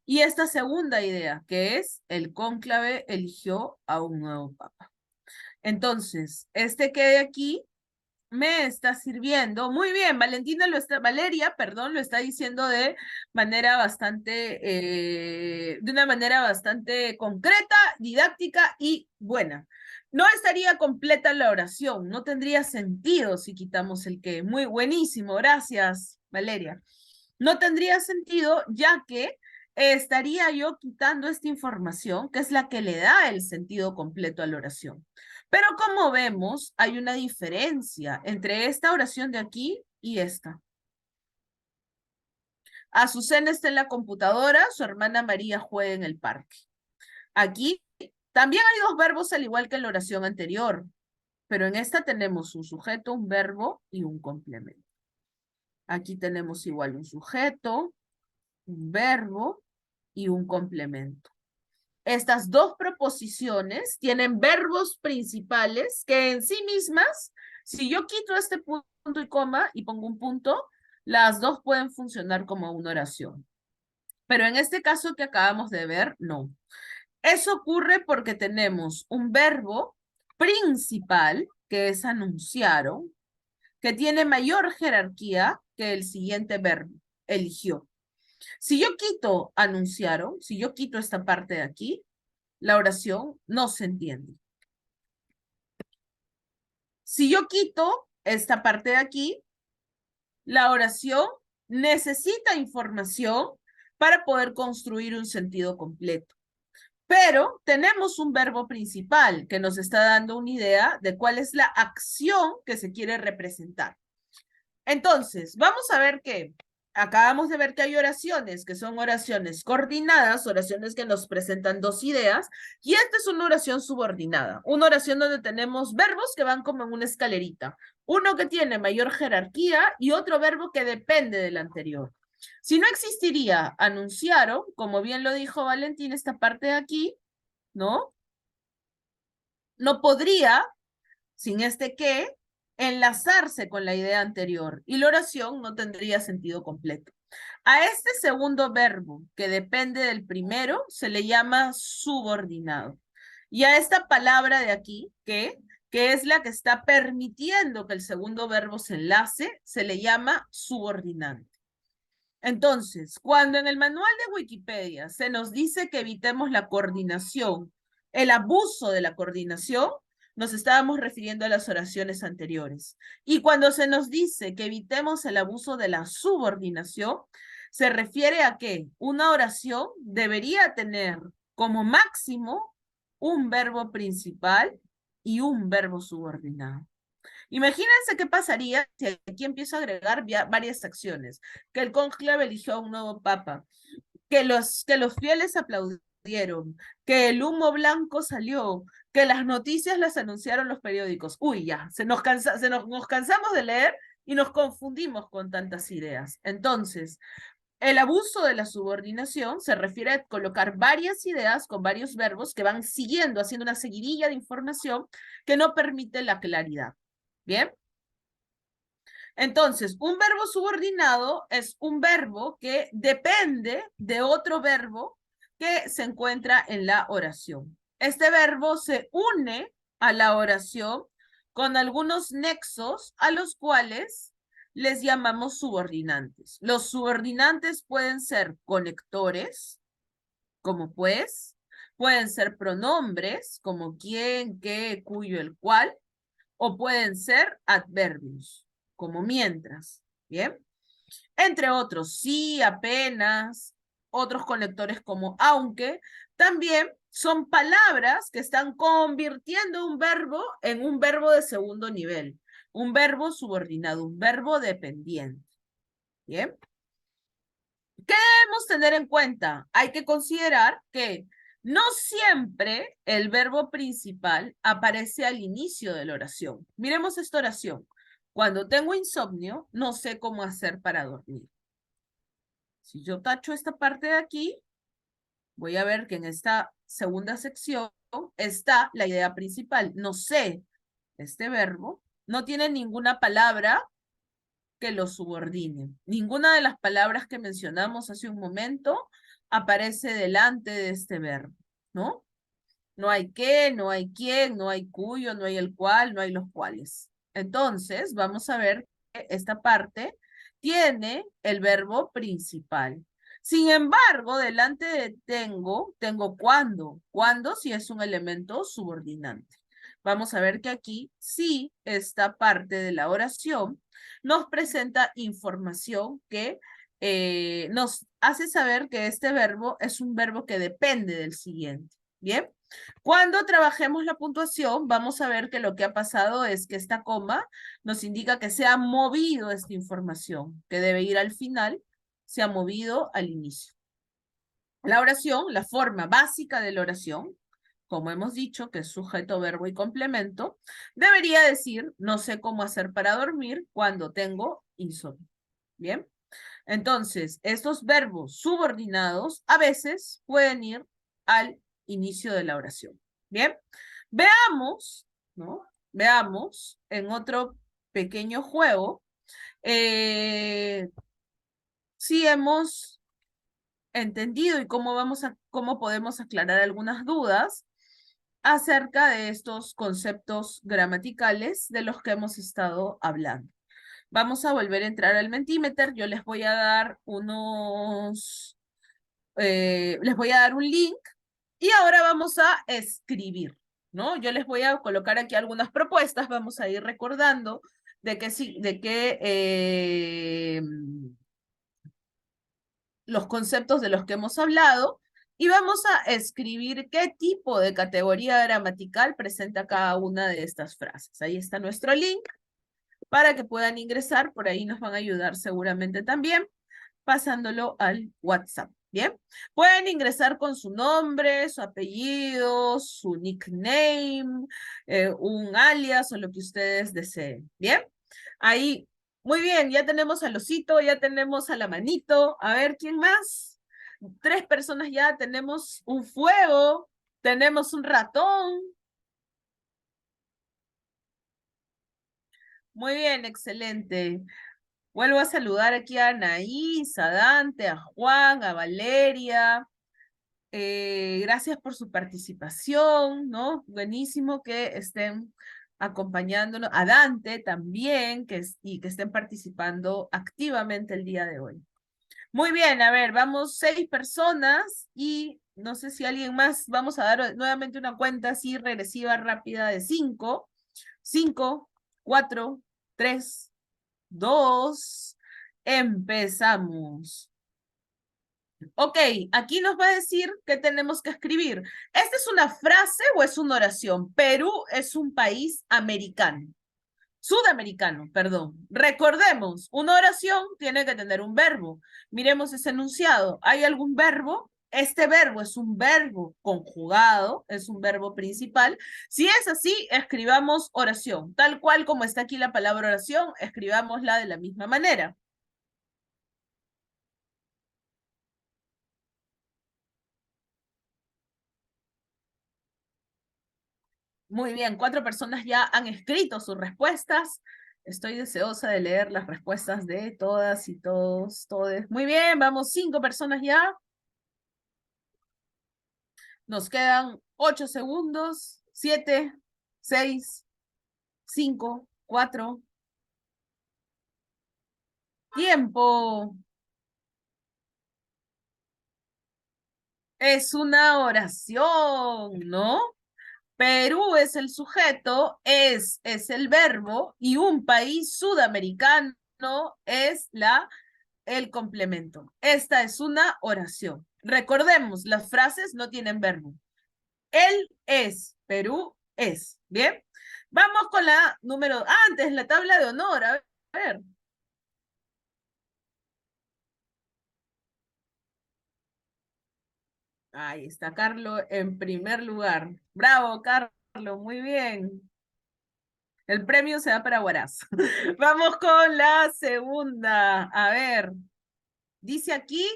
y esta segunda idea, que es el cónclave eligió a un nuevo papa. Entonces, este que de aquí me está sirviendo. Muy bien, Valeria, perdón, lo está diciendo de manera bastante, de una manera bastante concreta, didáctica y buena. No estaría completa la oración, no tendría sentido si quitamos el que. Muy buenísimo, gracias, Valeria. No tendría sentido ya que estaría yo quitando esta información, que es la que le da el sentido completo a la oración. Pero como vemos, hay una diferencia entre esta oración de aquí y esta. Azucena está en la computadora, su hermana María juega en el parque. Aquí también hay dos verbos al igual que en la oración anterior. pero en esta tenemos un sujeto, un verbo y un complemento. Aquí tenemos igual un sujeto, un verbo y un complemento. Estas dos proposiciones tienen verbos principales que en sí mismas, si yo quito este punto y coma y pongo un punto, las dos pueden funcionar como una oración. Pero en este caso que acabamos de ver, no. Eso ocurre porque tenemos un verbo principal, que es anunciaron, que tiene mayor jerarquía que el siguiente verbo, eligió. Si yo quito anunciaron, si yo quito esta parte de aquí, la oración no se entiende. Si yo quito esta parte de aquí, la oración necesita información para poder construir un sentido completo. Pero tenemos un verbo principal que nos está dando una idea de cuál es la acción que se quiere representar. Entonces, vamos a ver que acabamos de ver que hay oraciones que son oraciones coordinadas, oraciones que nos presentan dos ideas, y esta es una oración subordinada, una oración donde tenemos verbos que van como en una escalerita, uno que tiene mayor jerarquía y otro verbo que depende del anterior. Si no existiría anunciaron, como bien lo dijo Valentín, esta parte de aquí, ¿no? No podría, sin este que, enlazarse con la idea anterior y la oración no tendría sentido completo. A este segundo verbo, que depende del primero, se le llama subordinado. Y a esta palabra de aquí, que es la que está permitiendo que el segundo verbo se enlace, se le llama subordinante. Entonces, cuando en el manual de Wikipedia se nos dice que evitemos la coordinación, el abuso de la coordinación, nos estábamos refiriendo a las oraciones anteriores. Y cuando se nos dice que evitemos el abuso de la subordinación, se refiere a que una oración debería tener como máximo un verbo principal y un verbo subordinado. Imagínense qué pasaría si aquí empiezo a agregar varias acciones, que el cónclave eligió a un nuevo papa, que los fieles aplaudieron, que el humo blanco salió, que las noticias las anunciaron los periódicos. Uy, ya, nos cansamos de leer y nos confundimos con tantas ideas. Entonces, el abuso de la subordinación se refiere a colocar varias ideas con varios verbos que van siguiendo, haciendo una seguidilla de información que no permite la claridad. ¿Bien? Entonces, un verbo subordinado es un verbo que depende de otro verbo que se encuentra en la oración. Este verbo se une a la oración con algunos nexos a los cuales les llamamos subordinantes. Los subordinantes pueden ser conectores, como pues, pueden ser pronombres, como quién, qué, cuyo, el cual, o pueden ser adverbios, como mientras, ¿bien? Entre otros, sí, apenas, otros conectores como aunque, también son palabras que están convirtiendo un verbo en un verbo de segundo nivel, un verbo subordinado, un verbo dependiente, ¿bien? ¿Qué debemos tener en cuenta? Hay que considerar que no siempre el verbo principal aparece al inicio de la oración. Miremos esta oración. Cuando tengo insomnio, no sé cómo hacer para dormir. Si yo tacho esta parte de aquí, voy a ver que en esta segunda sección está la idea principal. No sé, este verbo no tiene ninguna palabra que lo subordine. Ninguna de las palabras que mencionamos hace un momento aparece delante de este verbo, ¿no? No hay qué, no hay quién, no hay cuyo, no hay el cual, no hay los cuales. Entonces, vamos a ver que esta parte tiene el verbo principal. Sin embargo, delante de tengo cuándo. Cuándo si es un elemento subordinante. Vamos a ver que aquí sí esta parte de la oración nos presenta información que nos hace saber que este verbo es un verbo que depende del siguiente. ¿Bien? Cuando trabajemos la puntuación, vamos a ver que lo que ha pasado es que esta coma nos indica que se ha movido esta información, que debe ir al final, se ha movido al inicio. La oración, la forma básica de la oración, como hemos dicho, que es sujeto, verbo y complemento, debería decir, no sé cómo hacer para dormir cuando tengo insomnio. ¿Bien? Entonces, estos verbos subordinados a veces pueden ir al inicio de la oración. Bien, veamos, ¿no? Veamos en otro pequeño juego si hemos entendido y cómo podemos aclarar algunas dudas acerca de estos conceptos gramaticales de los que hemos estado hablando. Vamos a volver a entrar al Mentimeter. Yo les voy a dar les voy a dar un link y ahora vamos a escribir, ¿no? Yo les voy a colocar aquí algunas propuestas, vamos a ir recordando de que sí, de que los conceptos de los que hemos hablado y vamos a escribir qué tipo de categoría gramatical presenta cada una de estas frases. Ahí está nuestro link para que puedan ingresar, por ahí nos van a ayudar seguramente también, pasándolo al WhatsApp. Bien, pueden ingresar con su nombre, su apellido, su nickname, un alias o lo que ustedes deseen. Bien, ahí, muy bien, ya tenemos al osito, ya tenemos a la manito. A ver, ¿quién más? 3 personas ya, tenemos un fuego, tenemos un ratón. Muy bien, excelente. Vuelvo a saludar aquí a Anaís, a Dante, a Juan, a Valeria. Gracias por su participación, ¿no? Buenísimo que estén acompañándonos. A Dante también, y que estén participando activamente el día de hoy. Muy bien, a ver, vamos 6 personas y no sé si alguien más, vamos a dar nuevamente una cuenta así regresiva rápida de 5. 5, 4, 3, 2, empezamos. Ok, aquí nos va a decir qué tenemos que escribir. ¿Esta es una frase o es una oración? Perú es un país americano. Sudamericano, perdón. Recordemos, una oración tiene que tener un verbo. Miremos ese enunciado. ¿Hay algún verbo? Este verbo es un verbo conjugado, es un verbo principal. Si es así, escribamos oración. Tal cual como está aquí la palabra oración, escribámosla de la misma manera. Muy bien, 4 personas ya han escrito sus respuestas. Estoy deseosa de leer las respuestas de todas y todos, todes. Muy bien, vamos, 5 personas ya. Nos quedan 8 segundos. 7, 6, 5, 4. Tiempo. Es una oración, ¿no? Perú es el sujeto, es el verbo y un país sudamericano es el complemento. Esta es una oración. Recordemos, las frases no tienen verbo. Él es, Perú es. ¿Bien? Vamos con la número, antes, la tabla de honor. A ver. Ahí está Carlos en primer lugar. Bravo, Carlos, muy bien. El premio se da para Huaraz. Vamos con la segunda. A ver, dice aquí,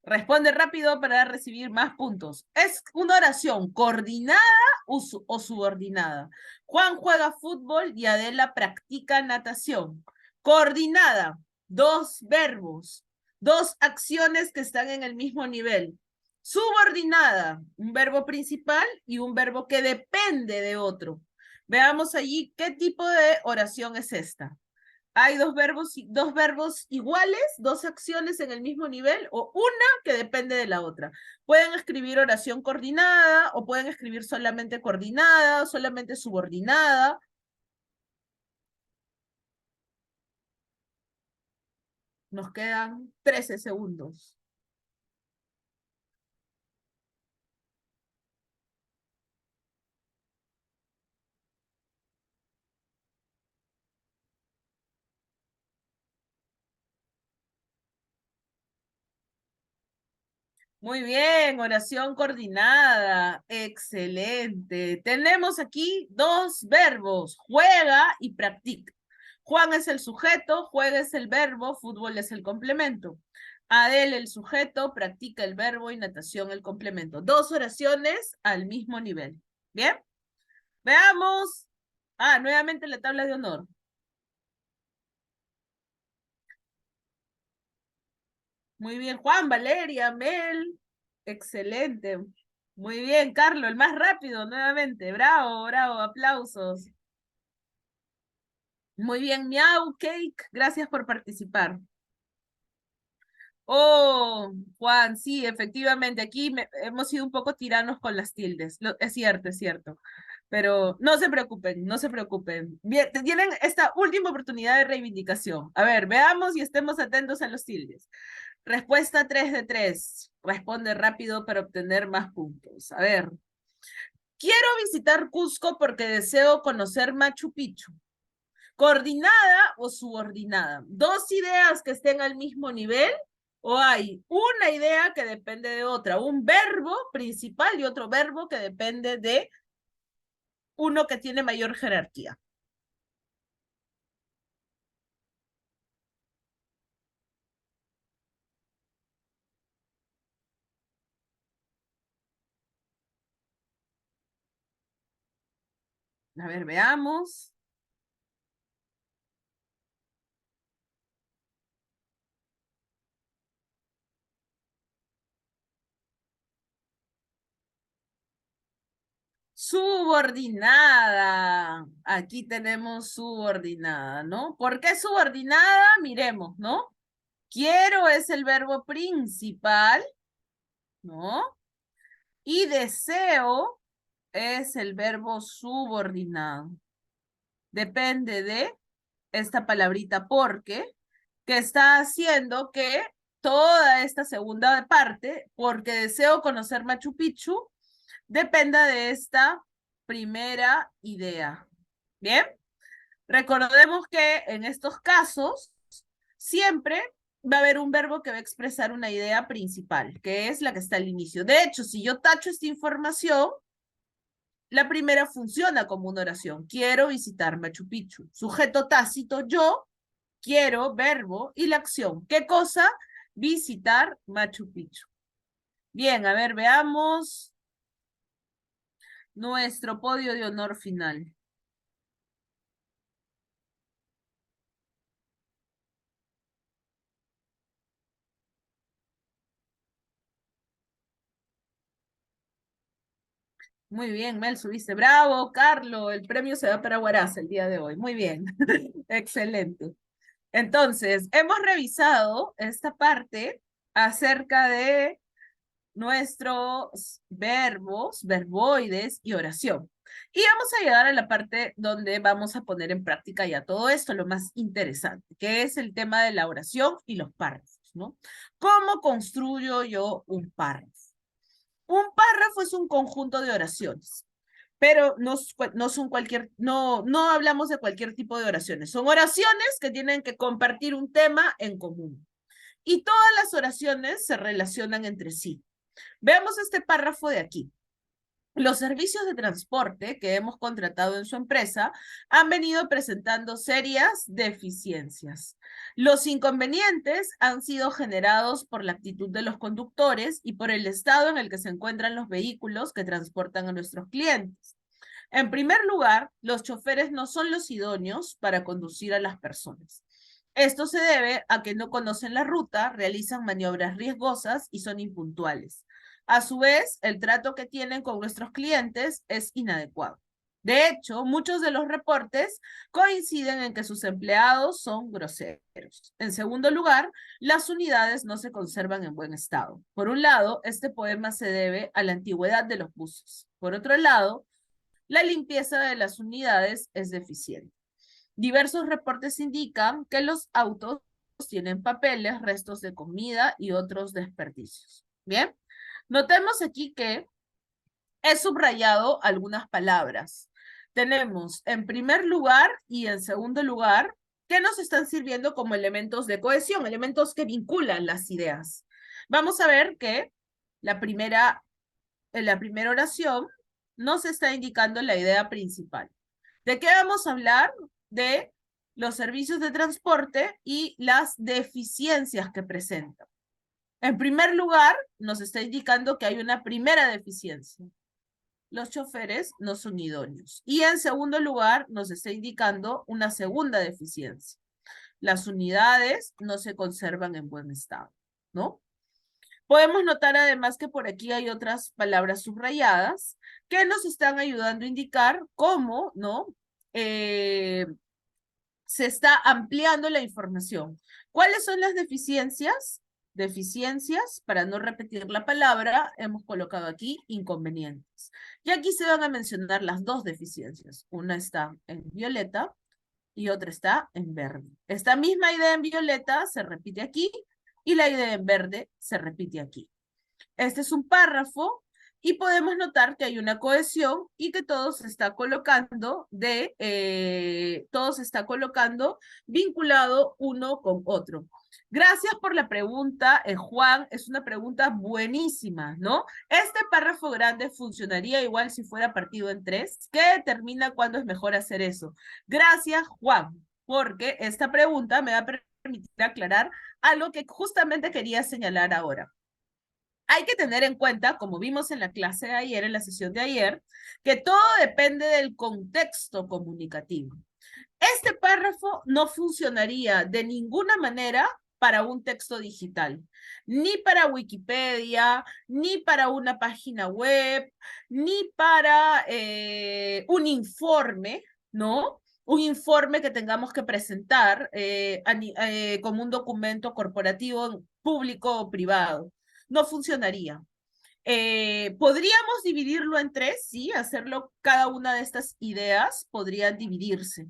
responde rápido para recibir más puntos. ¿Es una oración coordinada o subordinada? Juan juega fútbol y Adela practica natación. Coordinada, 2 verbos, 2 acciones que están en el mismo nivel. Subordinada, un verbo principal y un verbo que depende de otro. Veamos allí qué tipo de oración es esta. Hay 2 verbos iguales, 2 acciones en el mismo nivel o una que depende de la otra. Pueden escribir oración coordinada o pueden escribir solamente coordinada, solamente subordinada. Nos quedan 13 segundos. Muy bien, oración coordinada. Excelente. Tenemos aquí dos verbos, juega y practica. Juan es el sujeto, juega es el verbo, fútbol es el complemento. Adel el sujeto, practica el verbo y natación el complemento. Dos oraciones al mismo nivel. ¿Bien? Veamos. Nuevamente la tabla de honor. Muy bien, Juan, Valeria, Mel. Excelente. Muy bien, Carlos, el más rápido, nuevamente. Bravo, bravo, aplausos. Muy bien, Miau, Cake, gracias por participar. Oh, Juan, sí, efectivamente, aquí hemos sido un poco tiranos con las tildes. Es cierto, es cierto. Pero no se preocupen, no se preocupen. Bien, tienen esta última oportunidad de reivindicación. A ver, veamos y estemos atentos a los tildes. Respuesta 3 de 3. Responde rápido para obtener más puntos. A ver. Quiero visitar Cusco porque deseo conocer Machu Picchu. ¿Coordinada o subordinada? ¿Dos ideas que estén al mismo nivel? ¿O hay una idea que depende de otra? Un verbo principal y otro verbo que depende de uno que tiene mayor jerarquía. A ver, veamos. Subordinada. Aquí tenemos subordinada, ¿no? ¿Por qué subordinada? Miremos, ¿no? Quiero es el verbo principal, ¿no? Y deseo es el verbo subordinado. Depende de esta palabrita porque, que está haciendo que toda esta segunda parte, porque deseo conocer Machu Picchu, dependa de esta primera idea. ¿Bien? Recordemos que en estos casos siempre va a haber un verbo que va a expresar una idea principal, que es la que está al inicio. De hecho, si yo tacho esta información, la primera funciona como una oración. Quiero visitar Machu Picchu. Sujeto tácito, yo quiero, verbo y la acción. ¿Qué cosa? Visitar Machu Picchu. Bien, a ver, veamos nuestro podio de honor final. Muy bien, Mel, subiste. Bravo, Carlos. El premio se va para Huaraz el día de hoy. Muy bien. Excelente. Entonces, hemos revisado esta parte acerca de nuestros verbos, verboides y oración. Y vamos a llegar a la parte donde vamos a poner en práctica ya todo esto, lo más interesante, que es el tema de la oración y los párrafos, ¿no? ¿Cómo construyo yo un párrafo? Un párrafo es un conjunto de oraciones, pero no son no hablamos de cualquier tipo de oraciones. Son oraciones que tienen que compartir un tema en común. Y todas las oraciones se relacionan entre sí. Veamos este párrafo de aquí. Los servicios de transporte que hemos contratado en su empresa han venido presentando serias deficiencias. Los inconvenientes han sido generados por la actitud de los conductores y por el estado en el que se encuentran los vehículos que transportan a nuestros clientes. En primer lugar, los choferes no son los idóneos para conducir a las personas. Esto se debe a que no conocen la ruta, realizan maniobras riesgosas y son impuntuales. A su vez, el trato que tienen con nuestros clientes es inadecuado. De hecho, muchos de los reportes coinciden en que sus empleados son groseros. En segundo lugar, las unidades no se conservan en buen estado. Por un lado, este poema se debe a la antigüedad de los buses. Por otro lado, la limpieza de las unidades es deficiente. Diversos reportes indican que los autos tienen papeles, restos de comida y otros desperdicios. Bien, notemos aquí que he subrayado algunas palabras. Tenemos en primer lugar y en segundo lugar que nos están sirviendo como elementos de cohesión, elementos que vinculan las ideas. Vamos a ver que en la primera oración nos está indicando la idea principal. ¿De qué vamos a hablar? De los servicios de transporte y las deficiencias que presentan. En primer lugar, nos está indicando que hay una primera deficiencia. Los choferes no son idóneos. Y en segundo lugar, nos está indicando una segunda deficiencia. Las unidades no se conservan en buen estado, ¿no? Podemos notar además que por aquí hay otras palabras subrayadas que nos están ayudando a indicar cómo, ¿no? Se está ampliando la información. ¿Cuáles son las deficiencias? Deficiencias, para no repetir la palabra, hemos colocado aquí inconvenientes. Y aquí se van a mencionar las dos deficiencias. Una está en violeta y otra está en verde. Esta misma idea en violeta se repite aquí y la idea en verde se repite aquí. Este es un párrafo y podemos notar que hay una cohesión y que todo se está colocando vinculado uno con otro. Gracias por la pregunta, Juan. Es una pregunta buenísima, ¿no? Este párrafo grande funcionaría igual si fuera partido en tres. ¿Qué determina cuándo es mejor hacer eso? Gracias, Juan, porque esta pregunta me va a permitir aclarar algo que justamente quería señalar ahora. Hay que tener en cuenta, como vimos en la clase de ayer, en la sesión de ayer, que todo depende del contexto comunicativo. Este párrafo no funcionaría de ninguna manera para un texto digital, ni para Wikipedia, ni para una página web, ni para un informe, ¿no? Un informe que tengamos que presentar como un documento corporativo, público o privado. No funcionaría. ¿Podríamos dividirlo en tres? Sí, hacerlo, cada una de estas ideas podrían dividirse,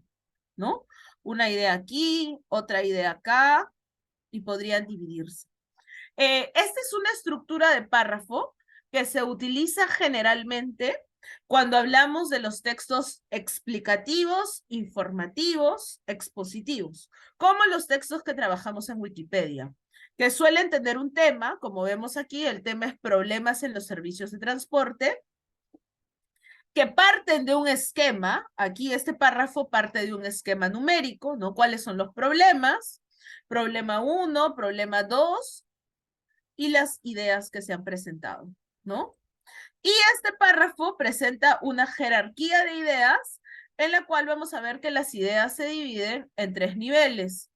¿no? Una idea aquí, otra idea acá, y podrían dividirse. Esta es una estructura de párrafo que se utiliza generalmente cuando hablamos de los textos explicativos, informativos, expositivos, como los textos que trabajamos en Wikipedia, que suelen tener un tema, como vemos aquí, el tema es problemas en los servicios de transporte, que parten de un esquema. Aquí este párrafo parte de un esquema numérico, ¿no? ¿Cuáles son los problemas? Problema 1, problema 2 y las ideas que se han presentado, ¿no? Y este párrafo presenta una jerarquía de ideas en la cual vamos a ver que las ideas se dividen en tres niveles.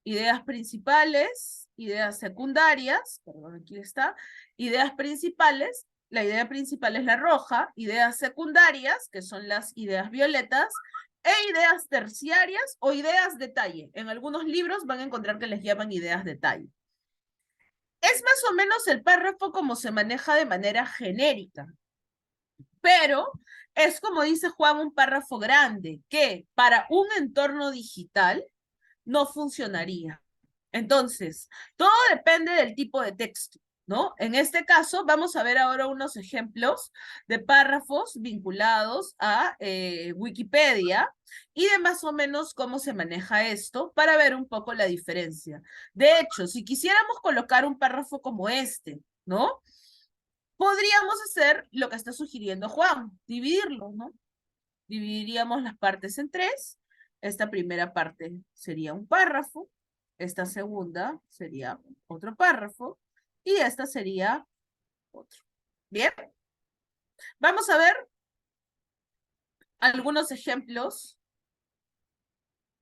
Ideas principales, ideas secundarias, perdón, aquí está, ideas principales, la idea principal es la roja, ideas secundarias, que son las ideas violetas, e ideas terciarias o ideas detalle. En algunos libros van a encontrar que les llaman ideas detalle. Es más o menos el párrafo como se maneja de manera genérica, pero es como dice Juan, un párrafo grande que para un entorno digital no funcionaría. Entonces, todo depende del tipo de texto, ¿no? En este caso, vamos a ver ahora unos ejemplos de párrafos vinculados a Wikipedia y de más o menos cómo se maneja esto para ver un poco la diferencia. De hecho, si quisiéramos colocar un párrafo como este, ¿no? Podríamos hacer lo que está sugiriendo Juan, dividirlo, ¿no? Dividiríamos las partes en tres. Esta primera parte sería un párrafo, esta segunda sería otro párrafo y esta sería otro. Bien, vamos a ver algunos ejemplos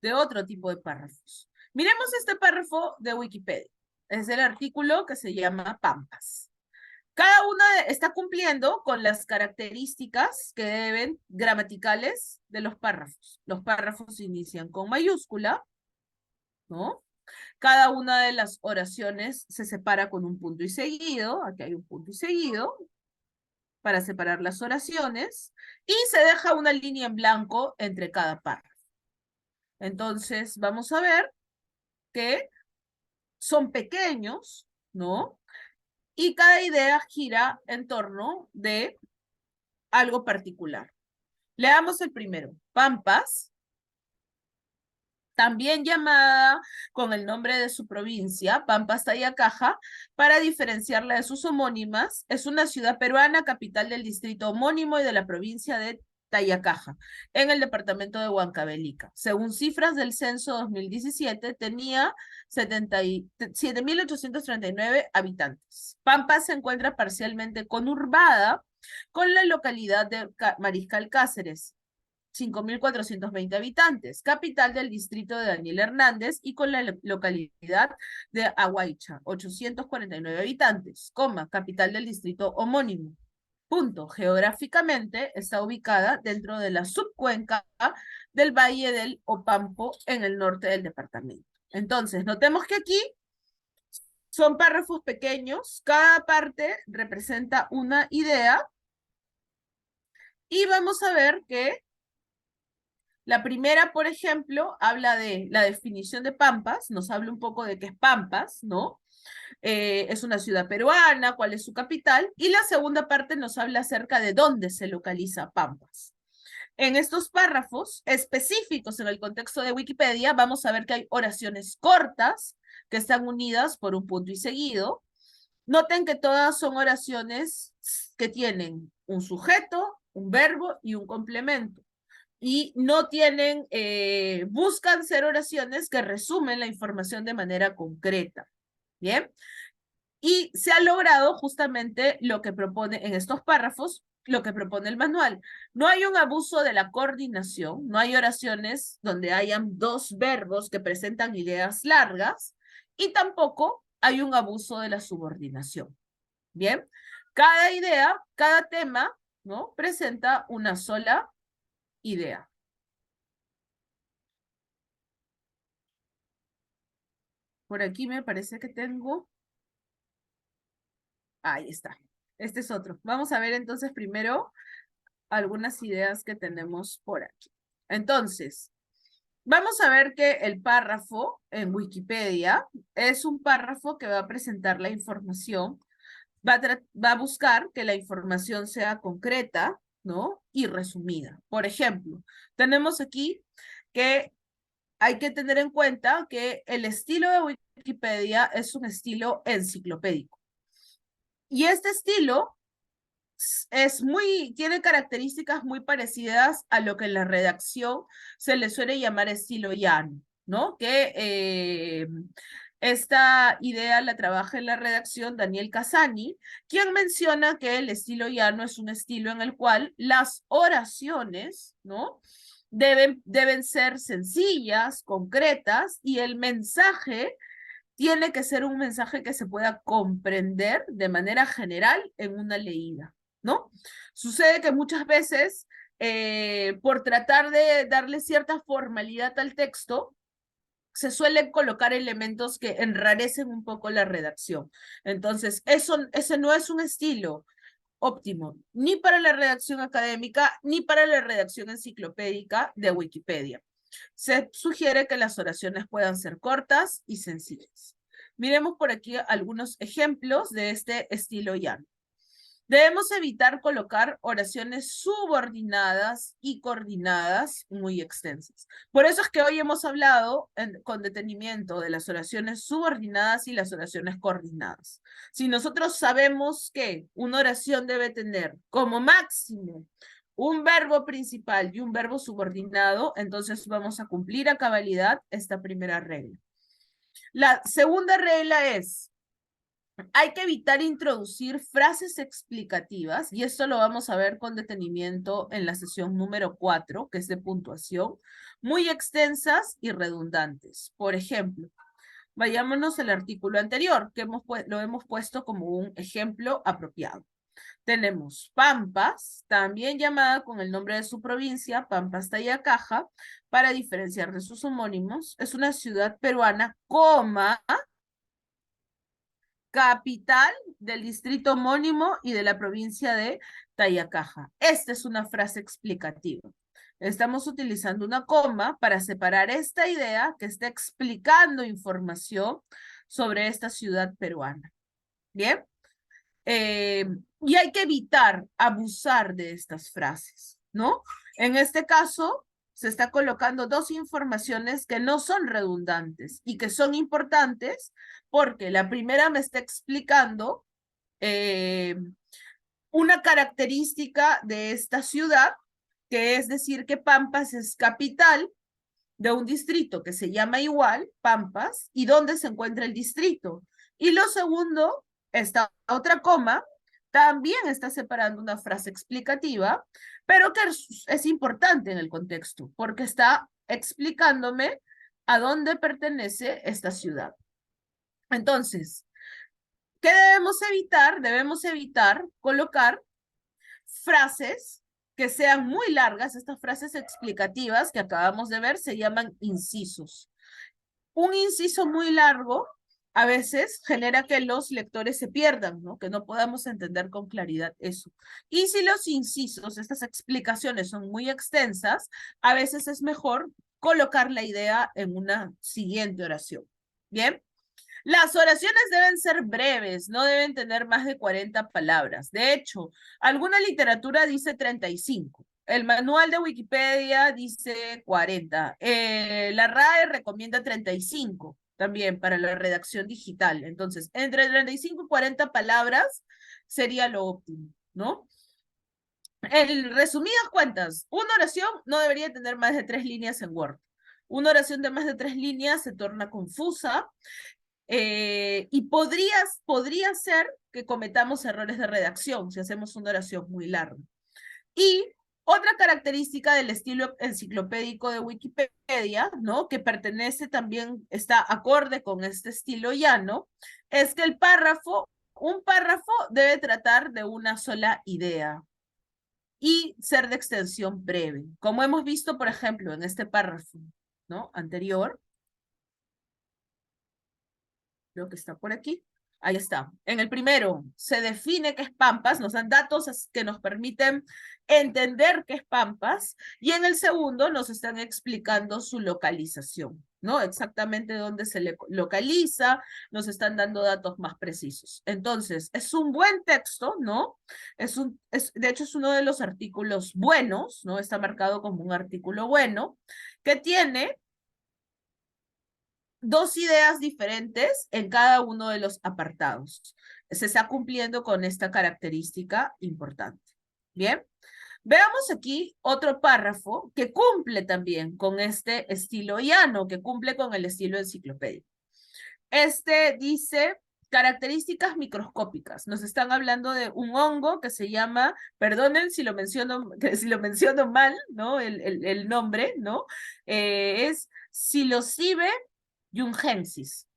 de otro tipo de párrafos. Miremos este párrafo de Wikipedia. Es el artículo que se llama Pampas. Cada una está cumpliendo con las características que deben gramaticales de los párrafos. Los párrafos inician con mayúscula, ¿no? Cada una de las oraciones se separa con un punto y seguido. Aquí hay un punto y seguido para separar las oraciones. Y se deja una línea en blanco entre cada párrafo. Entonces, vamos a ver que son pequeños, ¿no? Y cada idea gira en torno de algo particular. Leamos el primero. Pampas también llamada con el nombre de su provincia, Pampas Tayacaja, para diferenciarla de sus homónimas. Es una ciudad peruana, capital del distrito homónimo y de la provincia de Tayacaja, en el departamento de Huancavelica. Según cifras del censo 2017, tenía 77.839 habitantes. Pampas se encuentra parcialmente conurbada con la localidad de Mariscal Cáceres, 5.420 habitantes, capital del distrito de Daniel Hernández, y con la localidad de Aguaicha, 849 habitantes, coma, capital del distrito homónimo. Punto. Geográficamente está ubicada dentro de la subcuenca del Valle del Opampo en el norte del departamento. Entonces, notemos que aquí son párrafos pequeños, cada parte representa una idea y vamos a ver que la primera, por ejemplo, habla de la definición de Pampas, nos habla un poco de qué es Pampas, ¿no? Es una ciudad peruana, cuál es su capital, y la segunda parte nos habla acerca de dónde se localiza Pampas. En estos párrafos específicos en el contexto de Wikipedia, vamos a ver que hay oraciones cortas que están unidas por un punto y seguido. Noten que todas son oraciones que tienen un sujeto, un verbo y un complemento. Y no tienen, buscan ser oraciones que resumen la información de manera concreta. ¿Bien? Y se ha logrado justamente lo que propone en estos párrafos, lo que propone el manual. No hay un abuso de la coordinación, no hay oraciones donde hayan dos verbos que presentan ideas largas, y tampoco hay un abuso de la subordinación. Bien, cada idea, cada tema, ¿no? Presenta una sola idea. Por aquí me parece que tengo. Ahí está. Este es otro. Vamos a ver entonces primero algunas ideas que tenemos por aquí. Entonces, vamos a ver que el párrafo en Wikipedia es un párrafo que va a presentar la información, va a buscar que la información sea concreta, ¿no? Y resumida. Por ejemplo, tenemos aquí que hay que tener en cuenta que el estilo de Wikipedia es un estilo enciclopédico. Y este estilo tiene características muy parecidas a lo que en la redacción se le suele llamar estilo llano, ¿no? Que esta idea la trabaja en la redacción Daniel Casani, quien menciona que el estilo llano es un estilo en el cual las oraciones, ¿no? Deben ser sencillas, concretas, y el mensaje tiene que ser un mensaje que se pueda comprender de manera general en una leída, ¿no? Sucede que muchas veces, por tratar de darle cierta formalidad al texto, se suelen colocar elementos que enrarecen un poco la redacción. Entonces, ese no es un estilo óptimo, ni para la redacción académica, ni para la redacción enciclopédica de Wikipedia. Se sugiere que las oraciones puedan ser cortas y sencillas. Miremos por aquí algunos ejemplos de este estilo llano. Debemos evitar colocar oraciones subordinadas y coordinadas muy extensas. Por eso es que hoy hemos hablado con detenimiento de las oraciones subordinadas y las oraciones coordinadas. Si nosotros sabemos que una oración debe tener como máximo un verbo principal y un verbo subordinado, entonces vamos a cumplir a cabalidad esta primera regla. La segunda regla es: hay que evitar introducir frases explicativas, y esto lo vamos a ver con detenimiento en la sesión número 4, que es de puntuación, muy extensas y redundantes. Por ejemplo, vayámonos al artículo anterior, que lo hemos puesto como un ejemplo apropiado. Tenemos Pampas, también llamada con el nombre de su provincia, Pampas Tayacaja, para diferenciar de sus homónimos. Es una ciudad peruana, capital del distrito homónimo y de la provincia de Tayacaja. Esta es una frase explicativa. Estamos utilizando una coma para separar esta idea que está explicando información sobre esta ciudad peruana. ¿Bien? Y hay que evitar abusar de estas frases, ¿no? En este caso, se está colocando dos informaciones que no son redundantes y que son importantes porque la primera me está explicando una característica de esta ciudad, que es decir que Pampas es capital de un distrito que se llama igual, Pampas, y dónde se encuentra el distrito. Y lo segundo, esta otra coma, también está separando una frase explicativa, pero que es importante en el contexto, porque está explicándome a dónde pertenece esta ciudad. Entonces, ¿qué debemos evitar? Debemos evitar colocar frases que sean muy largas. Estas frases explicativas que acabamos de ver se llaman incisos. Un inciso muy largo a veces genera que los lectores se pierdan, ¿no? Que no podamos entender con claridad eso. Y si los incisos, estas explicaciones son muy extensas, a veces es mejor colocar la idea en una siguiente oración. ¿Bien? Las oraciones deben ser breves, no deben tener más de 40 palabras. De hecho, alguna literatura dice 35. El manual de Wikipedia dice 40. La RAE recomienda 35 también para la redacción digital. Entonces, entre 35 y 40 palabras sería lo óptimo, ¿no? En resumidas cuentas, una oración no debería tener más de 3 líneas en Word. Una oración de más de 3 líneas se torna confusa y podría ser que cometamos errores de redacción si hacemos una oración muy larga. Y otra característica del estilo enciclopédico de Wikipedia, ¿no? Que pertenece también, está acorde con este estilo llano, es que un párrafo debe tratar de una sola idea y ser de extensión breve, como hemos visto, por ejemplo, en este párrafo, ¿no? Anterior. Creo que está por aquí. Ahí está. En el primero se define qué es Pampas, nos dan datos que nos permiten entender qué es Pampas, y en el segundo nos están explicando su localización, ¿no? Exactamente dónde se localiza, nos están dando datos más precisos. Entonces, es un buen texto, ¿no? De hecho, es uno de los artículos buenos, ¿no? Está marcado como un artículo bueno, que tiene dos ideas diferentes en cada uno de los apartados. Se está cumpliendo con esta característica importante. Bien, veamos aquí otro párrafo que cumple también con este estilo llano, que cumple con el estilo enciclopédico. Este dice características microscópicas. Nos están hablando de un hongo que se llama, perdonen si lo menciono mal, ¿no? El nombre, ¿no? Es Psilocybe Jungensis.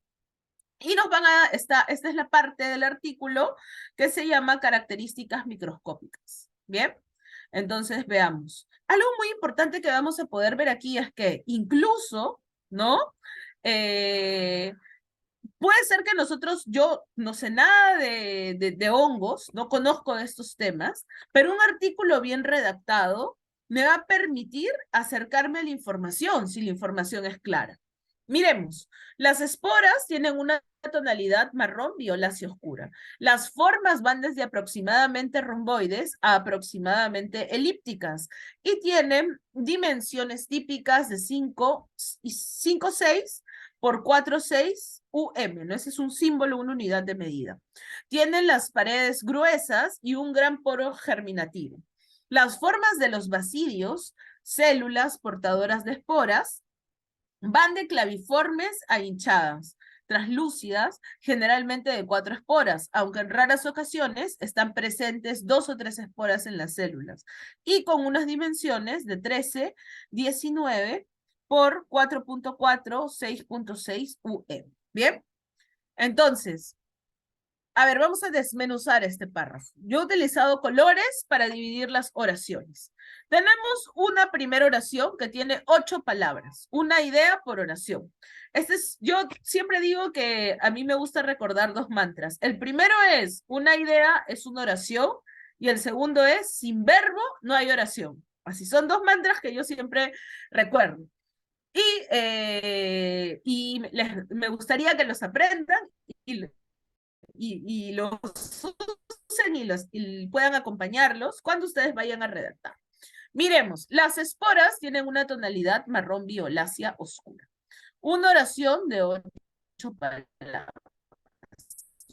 Y nos van a, esta es la parte del artículo que se llama características microscópicas. Bien, entonces veamos. Algo muy importante que vamos a poder ver aquí es que incluso, ¿no? Puede ser que yo no sé nada de hongos, no conozco de estos temas, pero un artículo bien redactado me va a permitir acercarme a la información, si la información es clara. Miremos, las esporas tienen una tonalidad marrón violácea oscura. Las formas van desde aproximadamente romboides a aproximadamente elípticas y tienen dimensiones típicas de 5,6 por 4,6 ¿no? Ese es un símbolo, una unidad de medida. Tienen las paredes gruesas y un gran poro germinativo. Las formas de los basidios, células portadoras de esporas, van de claviformes a hinchadas, translúcidas, generalmente de 4 esporas, aunque en raras ocasiones están presentes 2 o 3 esporas en las células, y con unas dimensiones de 13, 19 por 4,4, 6,6 Bien, entonces, a ver, vamos a desmenuzar este párrafo. Yo he utilizado colores para dividir las oraciones. Tenemos una primera oración que tiene 8 palabras, una idea por oración. Yo siempre digo que a mí me gusta recordar 2 mantras. El primero es, una idea es una oración, y el segundo es, sin verbo no hay oración. Así son 2 mantras que yo siempre recuerdo. Me gustaría que los aprendan y los usen y puedan acompañarlos cuando ustedes vayan a redactar. Miremos, las esporas tienen una tonalidad marrón violácea oscura. Una oración de 8 palabras.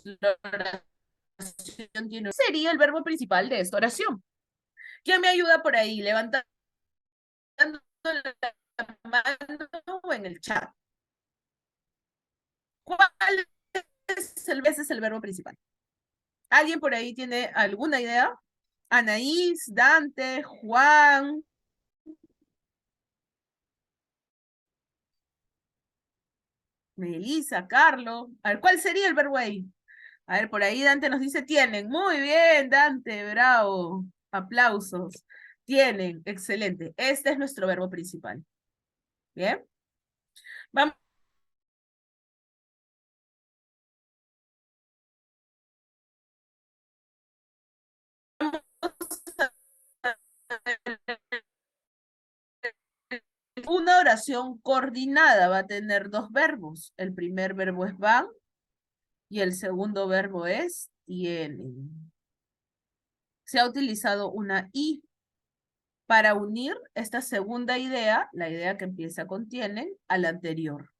La oración tiene... Sería el verbo principal de esta oración. ¿Quién me ayuda por ahí? Levantando la mano o en el chat. ¿Cuál ese es el verbo principal? ¿Alguien por ahí tiene alguna idea? Anaís, Dante, Juan. Melissa, Carlos. A ver, ¿cuál sería el verbo ahí? A ver, por ahí Dante nos dice tienen. Muy bien, Dante, bravo. Aplausos. Tienen, excelente. Este es nuestro verbo principal. Bien. Vamos una oración coordinada va a tener dos verbos. El primer verbo es van y el segundo verbo es tienen. Se ha utilizado una i para unir esta segunda idea, la idea que empieza con tienen, a la anterior.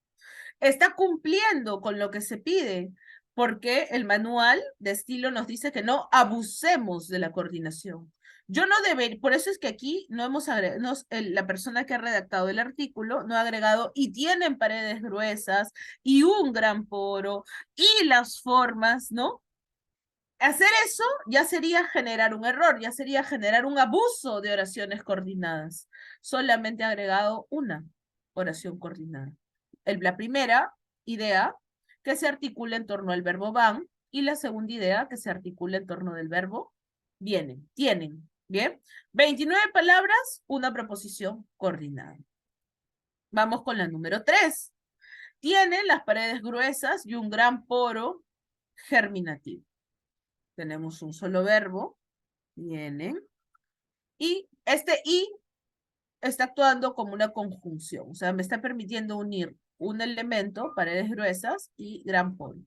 Está cumpliendo con lo que se pide, porque el manual de estilo nos dice que no abusemos de la coordinación. Yo no debería, por eso es que aquí no hemos agregado, la persona que ha redactado el artículo no ha agregado y tienen paredes gruesas y un gran poro y las formas, ¿no? Hacer eso ya sería generar un error, ya sería generar un abuso de oraciones coordinadas. Solamente ha agregado una oración coordinada. La primera idea que se articula en torno al verbo van y la segunda idea que se articula en torno del verbo vienen, tienen. Bien, 29 palabras, una proposición coordinada. Vamos con la número 3. Tienen las paredes gruesas y un gran poro germinativo. Tenemos un solo verbo, tienen, y este y está actuando como una conjunción, o sea, me está permitiendo unir un elemento, paredes gruesas y gran polo.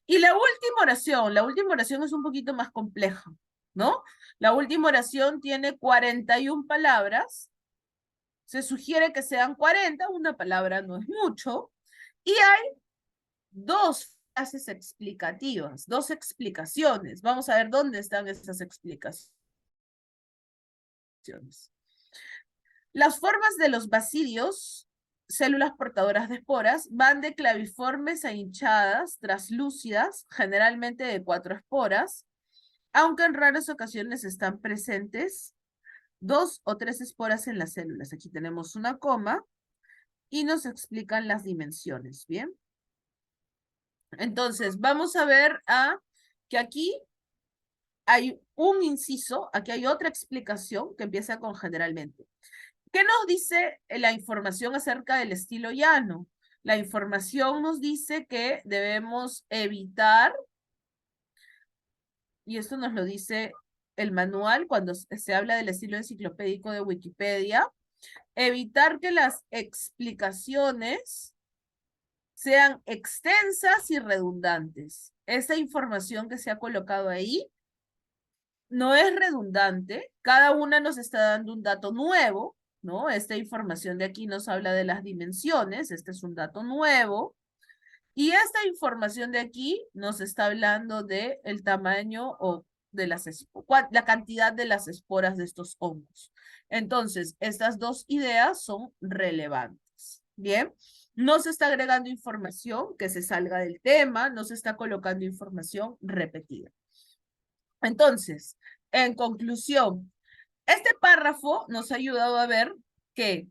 Y la última oración es un poquito más compleja, ¿no? La última oración tiene 41 palabras, se sugiere que sean 40, una palabra no es mucho, y hay dos frases explicativas, dos explicaciones. Vamos a ver dónde están esas explicaciones. Las formas de los bacidios, células portadoras de esporas, van de claviformes a hinchadas, traslúcidas, generalmente de 4 esporas, aunque en raras ocasiones están presentes 2 o 3 esporas en las células. Aquí tenemos una coma y nos explican las dimensiones, ¿bien? Entonces, vamos a ver que aquí hay un inciso, aquí hay otra explicación que empieza con generalmente. ¿Qué nos dice la información acerca del estilo llano? La información nos dice que debemos evitar, y esto nos lo dice el manual cuando se habla del estilo enciclopédico de Wikipedia, evitar que las explicaciones sean extensas y redundantes. Esta información que se ha colocado ahí no es redundante, cada una nos está dando un dato nuevo, ¿no? Esta información de aquí nos habla de las dimensiones, este es un dato nuevo, y esta información de aquí nos está hablando de el tamaño o de la cantidad de las esporas de estos hongos. Entonces, estas dos ideas son relevantes, ¿bien? No se está agregando información que se salga del tema, no se está colocando información repetida. Entonces, en conclusión, este párrafo nos ha ayudado a ver que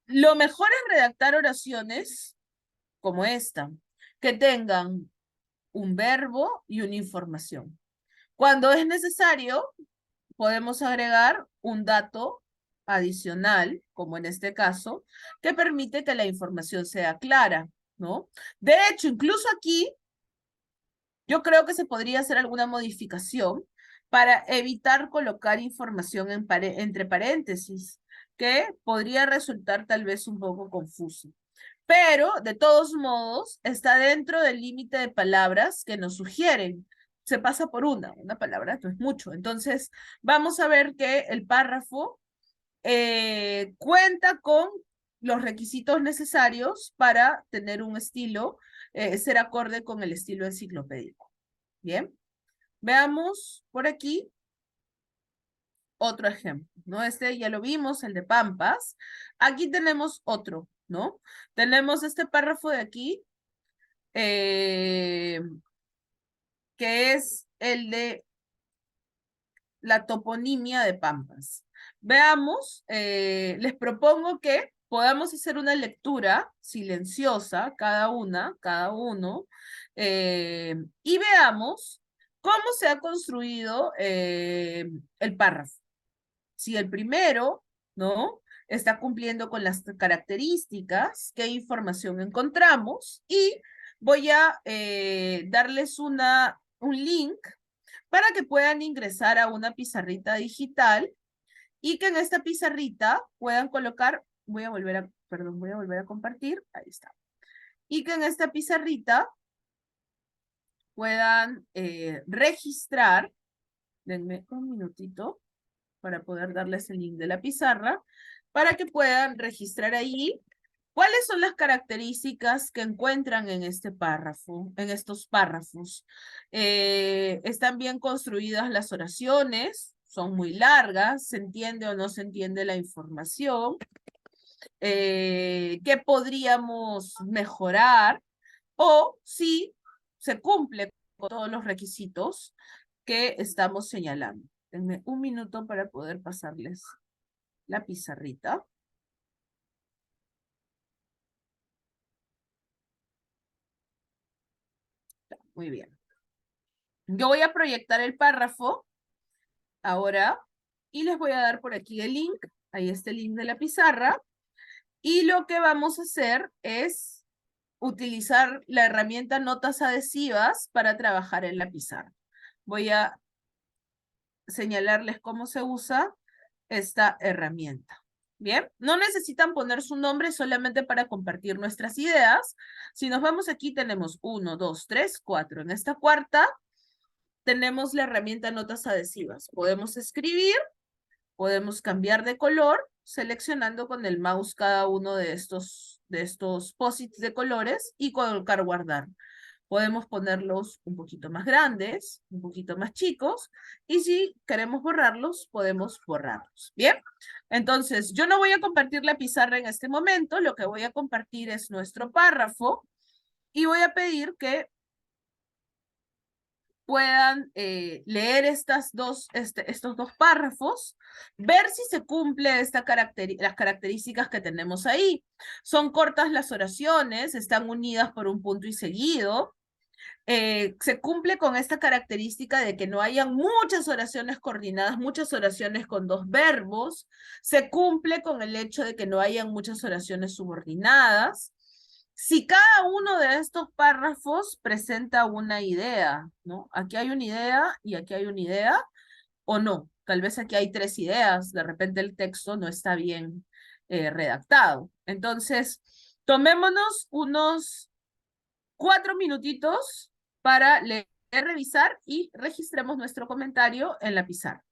lo mejor es redactar oraciones como esta, que tengan un verbo y una información. Cuando es necesario, podemos agregar un dato adicional, como en este caso, que permite que la información sea clara, ¿no? De hecho, incluso aquí, yo creo que se podría hacer alguna modificación para evitar colocar información entre paréntesis, que podría resultar tal vez un poco confuso. Pero, de todos modos, está dentro del límite de palabras que nos sugieren. Se pasa por una palabra no es mucho. Entonces, vamos a ver que el párrafo cuenta con los requisitos necesarios para tener un estilo, ser acorde con el estilo enciclopédico. Bien, veamos por aquí otro ejemplo, ¿no? Este ya lo vimos, el de Pampas. Aquí tenemos otro, ¿no? Tenemos este párrafo de aquí, eh, que es el de la toponimia de Pampas. Veamos, les propongo que podamos hacer una lectura silenciosa, cada uno, y veamos cómo se ha construido el párrafo. Si el primero, ¿no? Está cumpliendo con las características, qué información encontramos, y voy a darles un link para que puedan ingresar a una pizarrita digital y que en esta pizarrita puedan colocar, voy a volver a compartir, ahí está. Y que en esta pizarrita puedan registrar, denme un minutito para poder darles el link de la pizarra, para que puedan registrar ahí cuáles son las características que encuentran en este párrafo, en estos párrafos. Están bien construidas las oraciones, son muy largas, se entiende o no se entiende la información, qué podríamos mejorar, o si se cumple con todos los requisitos que estamos señalando. Denme un minuto para poder pasarles la pizarrita. Muy bien. Yo voy a proyectar el párrafo ahora y les voy a dar por aquí el link. Ahí está el link de la pizarra. Y lo que vamos a hacer es utilizar la herramienta notas adhesivas para trabajar en la pizarra. Voy a señalarles cómo se usa esta herramienta. Bien, no necesitan poner su nombre solamente para compartir nuestras ideas. Si nos vamos aquí, tenemos 1, 2, 3, 4. En esta cuarta tenemos la herramienta notas adhesivas. Podemos escribir, podemos cambiar de color, seleccionando con el mouse cada uno de estos posits de colores y colocar guardar. Podemos ponerlos un poquito más grandes, un poquito más chicos, y si queremos borrarlos, podemos borrarlos. Bien, entonces yo no voy a compartir la pizarra en este momento, lo que voy a compartir es nuestro párrafo, y voy a pedir que puedan leer estos dos párrafos, ver si se cumple las características que tenemos ahí. Son cortas las oraciones, están unidas por un punto y seguido. Se cumple con esta característica de que no hayan muchas oraciones coordinadas, muchas oraciones con dos verbos. Se cumple con el hecho de que no hayan muchas oraciones subordinadas. Si cada uno de estos párrafos presenta una idea, ¿no? Aquí hay una idea y aquí hay una idea, o no. Tal vez aquí hay tres ideas, de repente el texto no está bien redactado. Entonces, tomémonos unos 4 minutitos para leer, revisar y registremos nuestro comentario en la pizarra.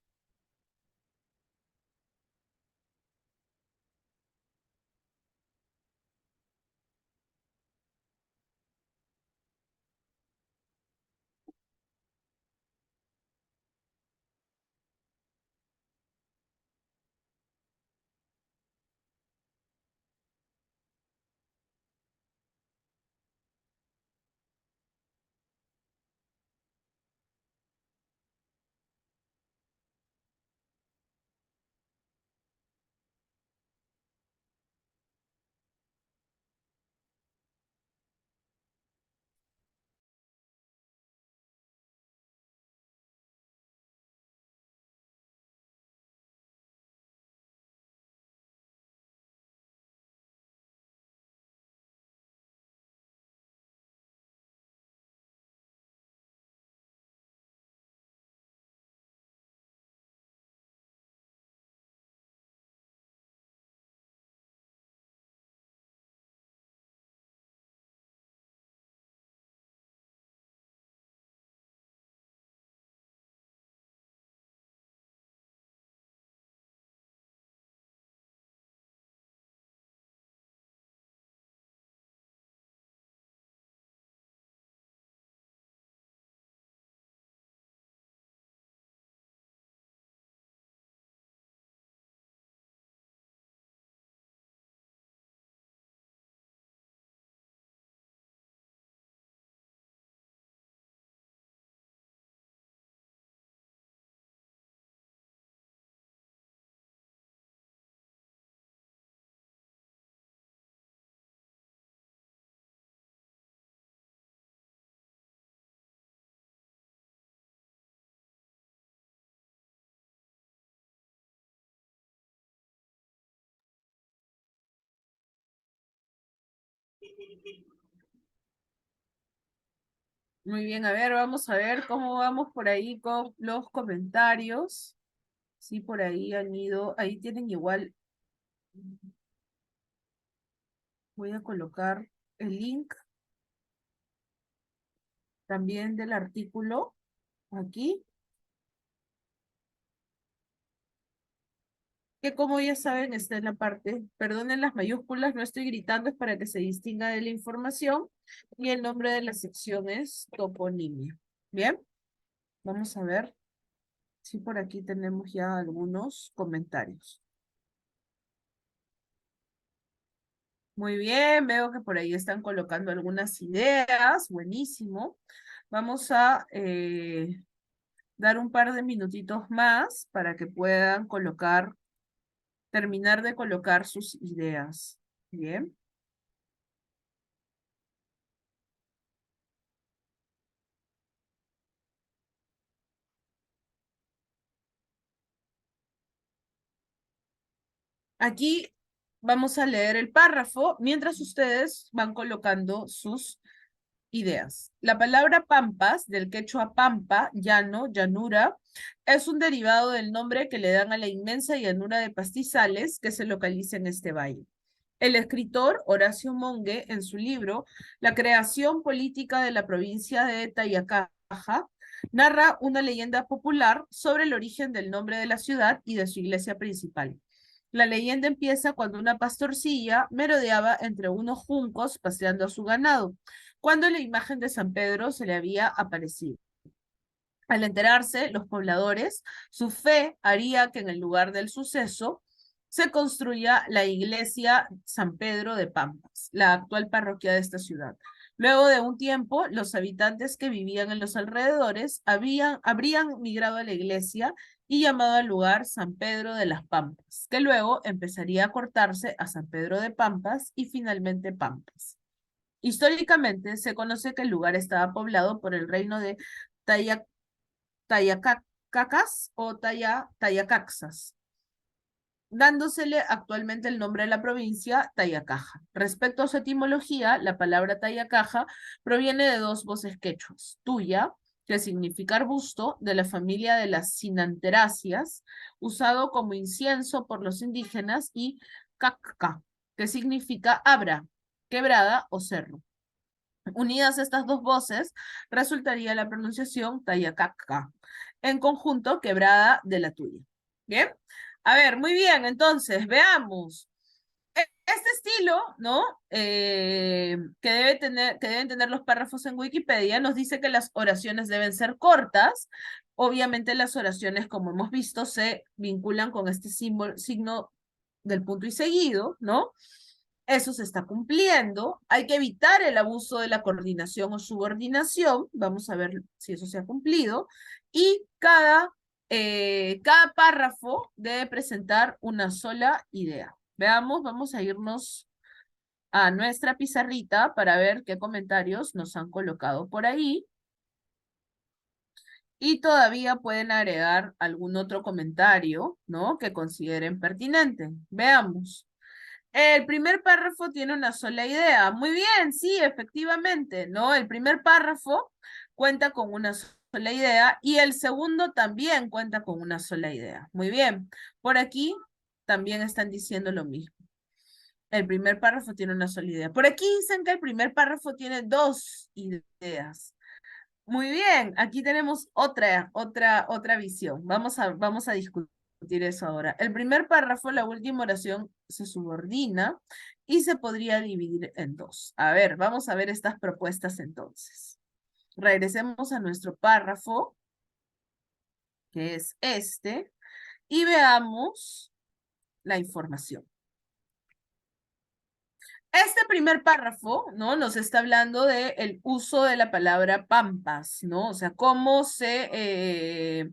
Muy bien, a ver, vamos a ver cómo vamos por ahí con los comentarios. Sí, por ahí han ido, ahí tienen igual. Voy a colocar el link también del artículo aquí, que como ya saben está en la parte, perdonen las mayúsculas, no estoy gritando, es para que se distinga de la información, y el nombre de la sección es toponimia. Bien, vamos a ver si por aquí tenemos ya algunos comentarios. Muy bien, veo que por ahí están colocando algunas ideas, buenísimo. Vamos a dar un par de minutitos más para que puedan colocar, terminar de colocar sus ideas. Bien. Aquí vamos a leer el párrafo mientras ustedes van colocando sus ideas. La palabra pampas, del quechua pampa, llano, llanura, es un derivado del nombre que le dan a la inmensa llanura de pastizales que se localiza en este valle. El escritor Horacio Monge, en su libro La creación política de la provincia de Tayacaja, narra una leyenda popular sobre el origen del nombre de la ciudad y de su iglesia principal. La leyenda empieza cuando una pastorcilla merodeaba entre unos juncos paseando a su ganado, cuando la imagen de San Pedro se le había aparecido. Al enterarse, los pobladores, su fe haría que en el lugar del suceso se construya la iglesia San Pedro de Pampas, la actual parroquia de esta ciudad. Luego de un tiempo, los habitantes que vivían en los alrededores habrían migrado a la iglesia y llamado al lugar San Pedro de las Pampas, que luego empezaría a cortarse a San Pedro de Pampas y finalmente Pampas. Históricamente se conoce que el lugar estaba poblado por el reino de Tayacacas o Tayacaxas, dándosele actualmente el nombre de la provincia Tayacaja. Respecto a su etimología, la palabra Tayacaja proviene de dos voces quechuas, tuya, que significa arbusto, de la familia de las sinanteráceas, usado como incienso por los indígenas, y cacca, que significa abra, quebrada o cerro. Unidas estas dos voces, resultaría la pronunciación Tayacaca, en conjunto quebrada de la tuya. ¿Bien? A ver, muy bien, entonces, veamos. Este estilo, ¿no? Que deben tener los párrafos en Wikipedia, nos dice que las oraciones deben ser cortas. Obviamente las oraciones, como hemos visto, se vinculan con este símbolo, signo del punto y seguido, ¿no? Eso se está cumpliendo. Hay que evitar el abuso de la coordinación o subordinación. Vamos a ver si eso se ha cumplido. Y cada párrafo debe presentar una sola idea. Veamos, vamos a irnos a nuestra pizarrita para ver qué comentarios nos han colocado por ahí. Y todavía pueden agregar algún otro comentario, ¿no? Que consideren pertinente. Veamos. El primer párrafo tiene una sola idea. Muy bien, sí, efectivamente, ¿no? El primer párrafo cuenta con una sola idea y el segundo también cuenta con una sola idea. Muy bien. Por aquí también están diciendo lo mismo. El primer párrafo tiene una sola idea. Por aquí dicen que el primer párrafo tiene dos ideas. Muy bien, aquí tenemos otra visión. Vamos a discutir eso ahora. El primer párrafo, la última oración, se subordina y se podría dividir en dos. A ver, vamos a ver estas propuestas entonces. Regresemos a nuestro párrafo, que es este, y veamos la información. Este primer párrafo, ¿no? Nos está hablando del uso de la palabra pampas, ¿no? O sea, cómo se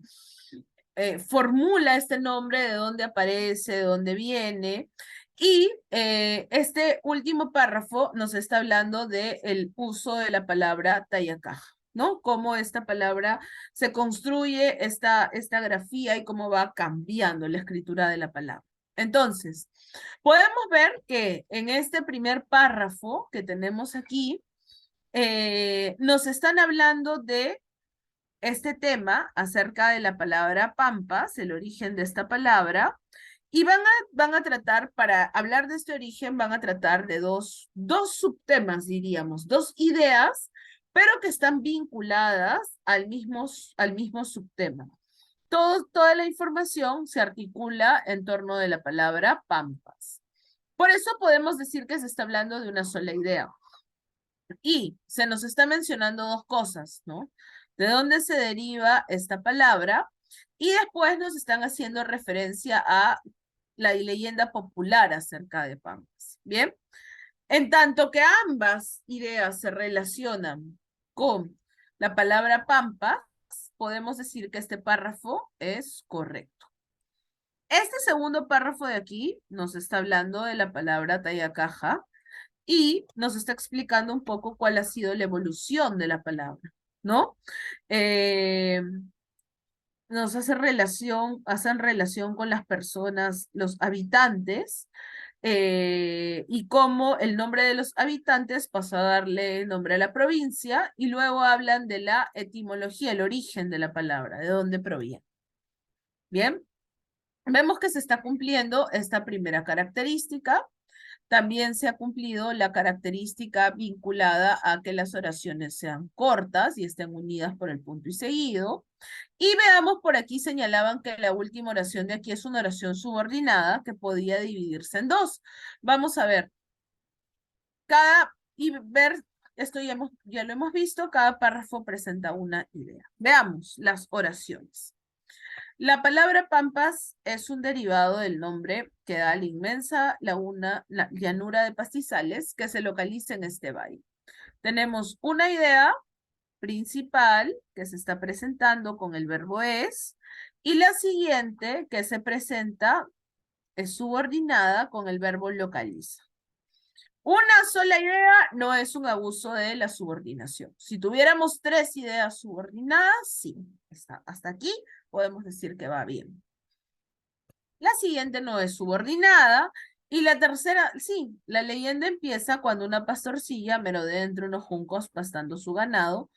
formula este nombre, de dónde aparece, de dónde viene. Y este último párrafo nos está hablando del uso de la palabra tayacaja, ¿no? Cómo esta palabra se construye, esta grafía y cómo va cambiando la escritura de la palabra. Entonces, podemos ver que en este primer párrafo que tenemos aquí, nos están hablando de este tema acerca de la palabra pampas, el origen de esta palabra, y van a tratar, para hablar de este origen, van a tratar de dos subtemas, diríamos, dos ideas, pero que están vinculadas al mismo subtema. Toda la información se articula en torno de la palabra pampas. Por eso podemos decir que se está hablando de una sola idea. Y se nos está mencionando dos cosas, ¿no? De dónde se deriva esta palabra y después nos están haciendo referencia a la leyenda popular acerca de Pampas. Bien, en tanto que ambas ideas se relacionan con la palabra Pampas, podemos decir que este párrafo es correcto. Este segundo párrafo de aquí nos está hablando de la palabra Tayacaja, y nos está explicando un poco cuál ha sido la evolución de la palabra, ¿no? Nos hacen relación con las personas, los habitantes, y cómo el nombre de los habitantes pasó a darle nombre a la provincia, y luego hablan de la etimología, el origen de la palabra, de dónde proviene. Bien, vemos que se está cumpliendo esta primera característica. También se ha cumplido la característica vinculada a que las oraciones sean cortas y estén unidas por el punto y seguido. Y veamos, por aquí señalaban que la última oración de aquí es una oración subordinada que podía dividirse en dos. Vamos a ver. Esto ya lo hemos visto, cada párrafo presenta una idea. Veamos las oraciones. La palabra pampas es un derivado del nombre que da la inmensa la llanura de pastizales que se localiza en este valle. Tenemos una idea principal que se está presentando con el verbo es, y la siguiente que se presenta es subordinada con el verbo localiza. Una sola idea no es un abuso de la subordinación. Si tuviéramos tres ideas subordinadas, sí, hasta aquí podemos decir que va bien. La siguiente no es subordinada. Y la tercera, sí, la leyenda empieza cuando una pastorcilla merodea entre unos juncos pastando su ganado,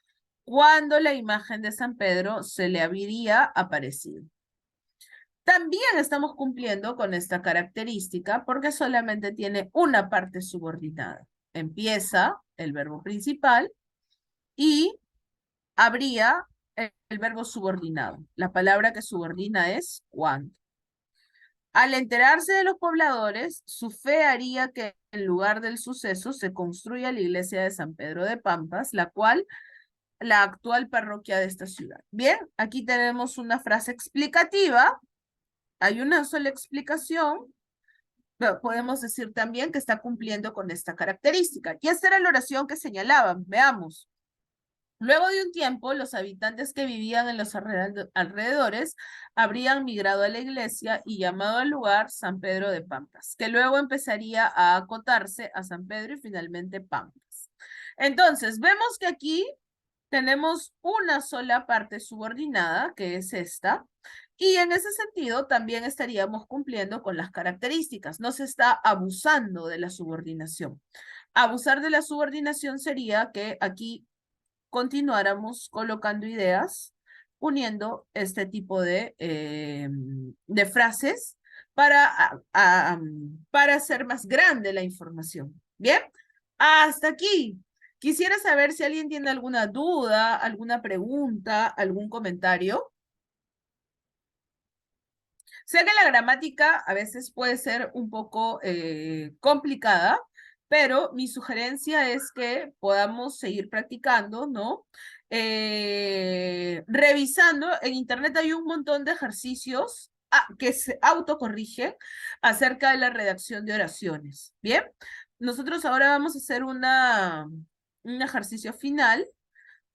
cuando la imagen de San Pedro se le habría aparecido. También estamos cumpliendo con esta característica porque solamente tiene una parte subordinada. Empieza el verbo principal y habría el verbo subordinado. La palabra que subordina es cuando. Al enterarse de los pobladores, su fe haría que en lugar del suceso se construya la iglesia de San Pedro de Pampas, la actual parroquia de esta ciudad. Bien, aquí tenemos una frase explicativa. Hay una sola explicación. Pero podemos decir también que está cumpliendo con esta característica. Y esta era la oración que señalaban. Veamos. Luego de un tiempo, los habitantes que vivían en los alrededores habrían migrado a la iglesia y llamado al lugar San Pedro de Pampas, que luego empezaría a acotarse a San Pedro y finalmente Pampas. Entonces, vemos que aquí tenemos una sola parte subordinada, que es esta, y en ese sentido también estaríamos cumpliendo con las características. No se está abusando de la subordinación. Abusar de la subordinación sería que aquí continuáramos colocando ideas, uniendo este tipo de frases para hacer más grande la información. Bien, hasta aquí. Quisiera saber si alguien tiene alguna duda, alguna pregunta, algún comentario. Sé que la gramática a veces puede ser un poco complicada, pero mi sugerencia es que podamos seguir practicando, ¿no? Revisando, en internet hay un montón de ejercicios que se autocorrigen acerca de la redacción de oraciones. Bien, nosotros ahora vamos a hacer un ejercicio final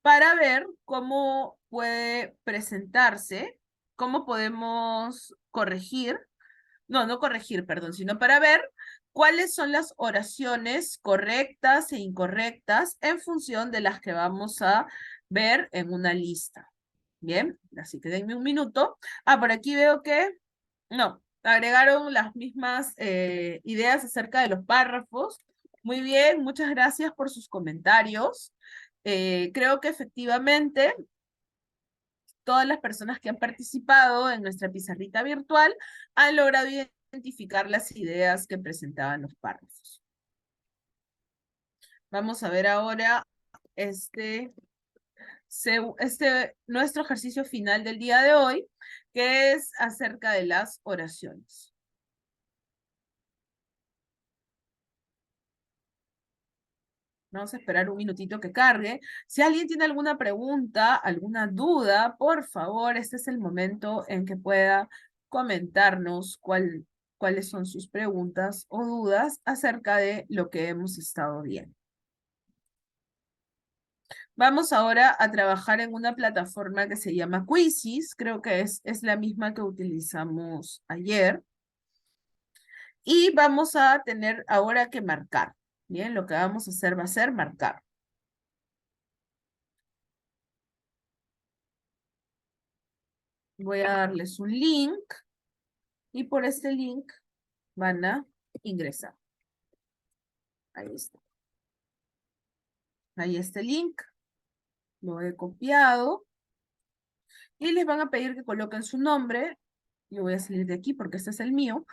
para ver cómo puede presentarse, cómo podemos corregir, no corregir, perdón, sino para ver cuáles son las oraciones correctas e incorrectas en función de las que vamos a ver en una lista. Bien, así que denme un minuto. Por aquí veo que, no, agregaron las mismas ideas acerca de los párrafos. Muy bien, muchas gracias por sus comentarios. Creo que efectivamente todas las personas que han participado en nuestra pizarrita virtual han logrado identificar las ideas que presentaban los párrafos. Vamos a ver ahora nuestro ejercicio final del día de hoy, que es acerca de las oraciones. Vamos a esperar un minutito que cargue. Si alguien tiene alguna pregunta, alguna duda, por favor, este es el momento en que pueda comentarnos cuáles son sus preguntas o dudas acerca de lo que hemos estado viendo. Vamos ahora a trabajar en una plataforma que se llama Quizzes, creo que es la misma que utilizamos ayer. Y vamos a tener ahora que marcar. Bien, lo que vamos a hacer va a ser marcar. Voy a darles un link y por este link van a ingresar. Ahí está. Ahí está el link. Lo he copiado. Y les van a pedir que coloquen su nombre. Yo voy a salir de aquí porque este es el mío.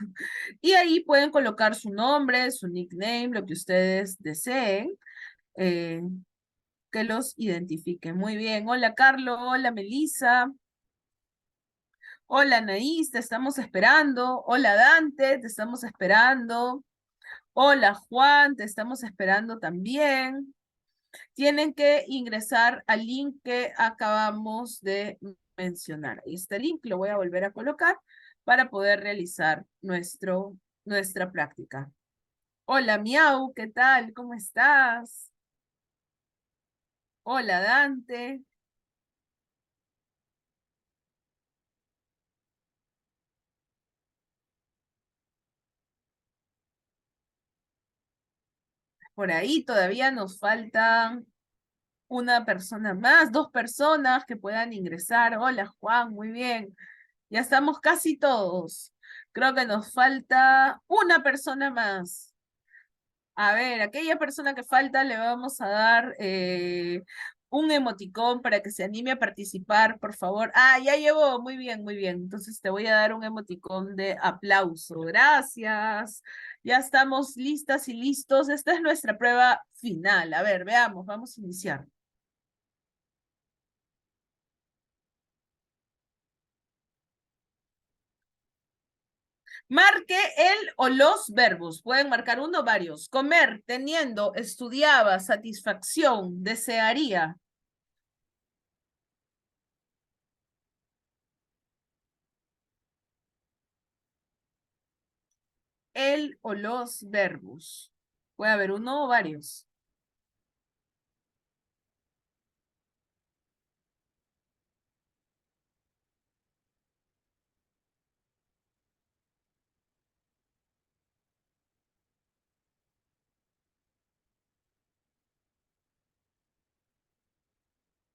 Y ahí pueden colocar su nombre, su nickname, lo que ustedes deseen. Que los identifiquen. Muy bien. Hola, Carlos. Hola, Melissa. Hola, Anaís, te estamos esperando. Hola, Dante, te estamos esperando. Hola, Juan, te estamos esperando también. Tienen que ingresar al link que acabamos de mencionar. Este link lo voy a volver a colocar para poder realizar nuestra práctica. Hola, Miau, ¿qué tal? ¿Cómo estás? Hola, Dante. Por ahí todavía nos faltan una persona más, dos personas que puedan ingresar. Hola, Juan, muy bien. Ya estamos casi todos. Creo que nos falta una persona más. A ver, aquella persona que falta le vamos a dar un emoticón para que se anime a participar, por favor. Ah, ya llegó, muy bien, muy bien. Entonces te voy a dar un emoticón de aplauso. Gracias. Ya estamos listas y listos. Esta es nuestra prueba final. A ver, veamos, vamos a iniciar. Marque el o los verbos. Pueden marcar uno o varios. Comer, teniendo, estudiaba, satisfacción, desearía. El o los verbos. Puede haber uno o varios.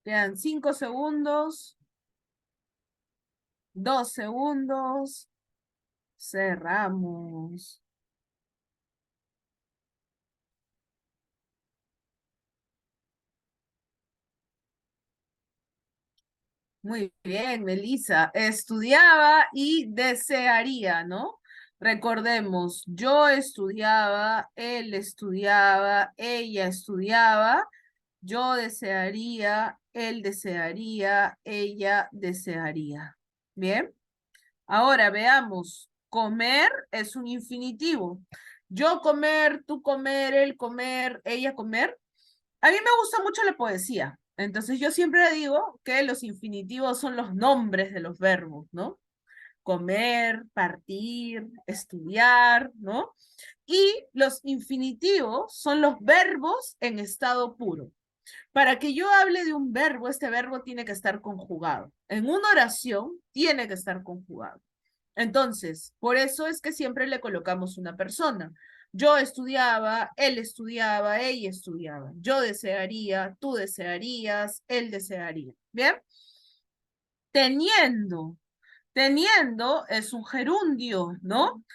Quedan 5 segundos. 2 segundos. Cerramos. Muy bien, Melissa. Estudiaba y desearía, ¿no? Recordemos, yo estudiaba, él estudiaba, ella estudiaba, yo desearía, él desearía, ella desearía. Bien. Ahora veamos, comer es un infinitivo. Yo comer, tú comer, él comer, ella comer. A mí me gusta mucho la poesía. Entonces yo siempre digo que los infinitivos son los nombres de los verbos, ¿no? Comer, partir, estudiar, ¿no? Y los infinitivos son los verbos en estado puro. Para que yo hable de un verbo, este verbo tiene que estar conjugado. En una oración tiene que estar conjugado. Entonces, por eso es que siempre le colocamos una persona. Yo estudiaba, él estudiaba, ella estudiaba. Yo desearía, tú desearías, él desearía. ¿Bien? Teniendo. Teniendo es un gerundio, ¿no?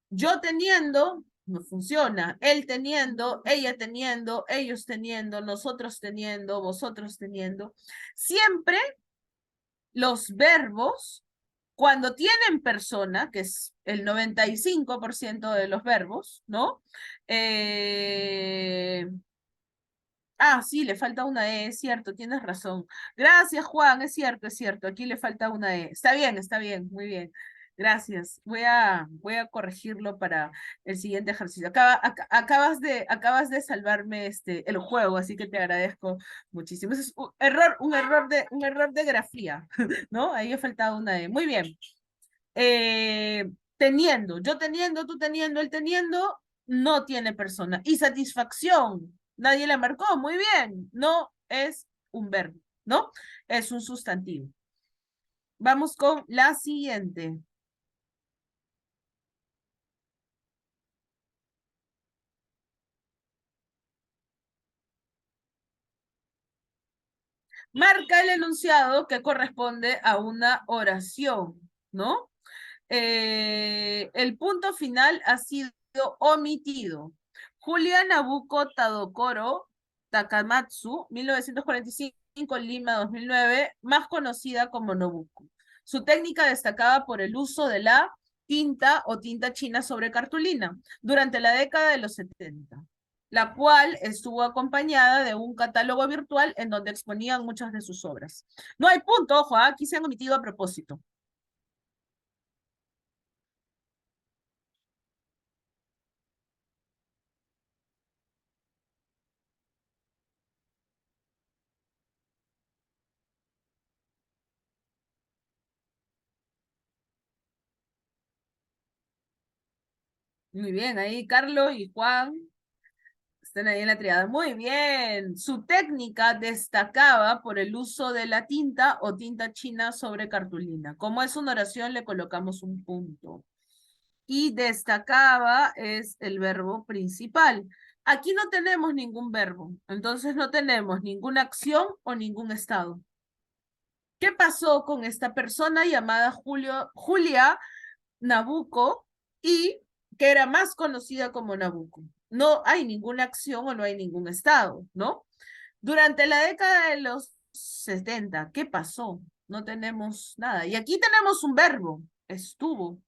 Yo teniendo, no funciona. Él teniendo, ella teniendo, ellos teniendo, nosotros teniendo, vosotros teniendo. Siempre los verbos, cuando tienen persona, que es el 95% de los verbos, ¿no? Eh, sí, le falta una E, es cierto, tienes razón. Gracias, Juan, es cierto, aquí le falta una E. Está bien, muy bien. Gracias. Voy a corregirlo para el siguiente ejercicio. Acabas de salvarme el juego, así que te agradezco muchísimo. Ese es un error de grafía, ¿no? Ahí ha faltado una E. Muy bien. Teniendo, yo teniendo, tú teniendo, él teniendo, no tiene persona. Y satisfacción, nadie la marcó, muy bien, no es un verbo, ¿no? Es un sustantivo. Vamos con la siguiente. Marca el enunciado que corresponde a una oración, ¿no? El punto final ha sido omitido. Julia Nabuko Tadokoro Takamatsu, 1945, Lima 2009, más conocida como Nobuko. Su técnica destacaba por el uso de la tinta o tinta china sobre cartulina durante la década de los 70, la cual estuvo acompañada de un catálogo virtual en donde exponían muchas de sus obras. No hay punto, ojo, aquí se han omitido a propósito. Muy bien, ahí Carlos y Juan están ahí en la triada. Muy bien. Su técnica destacaba por el uso de la tinta o tinta china sobre cartulina. Como es una oración, le colocamos un punto. Y destacaba es el verbo principal. Aquí no tenemos ningún verbo, entonces no tenemos ninguna acción o ningún estado. ¿Qué pasó con esta persona llamada Julia Nabucco y que era más conocida como Nabucco? No hay ninguna acción o no hay ningún estado, ¿no? Durante la década de los 70, ¿qué pasó? No tenemos nada. Y aquí tenemos un verbo, estuvo,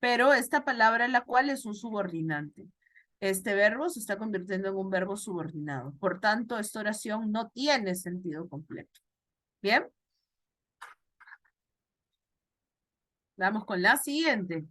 pero esta palabra en la cual es un subordinante. Este verbo se está convirtiendo en un verbo subordinado. Por tanto, esta oración no tiene sentido completo. ¿Bien? Vamos con la siguiente.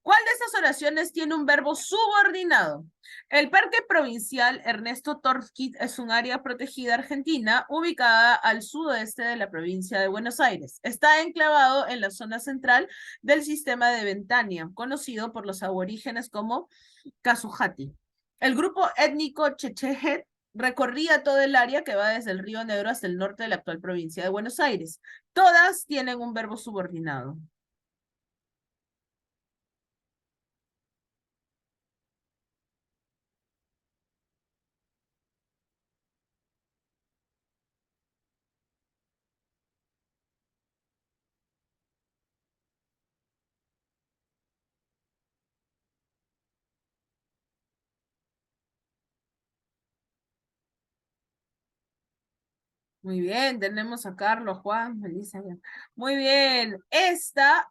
¿Cuál de estas oraciones tiene un verbo subordinado? El Parque Provincial Ernesto Torquín es un área protegida argentina ubicada al sudoeste de la provincia de Buenos Aires. Está enclavado en la zona central del sistema de Ventania, conocido por los aborígenes como Casujati. El grupo étnico chechejet recorría todo el área que va desde el Río Negro hasta el norte de la actual provincia de Buenos Aires. Todas tienen un verbo subordinado. Muy bien, tenemos a Carlos, Juan, Melissa. Muy bien, esta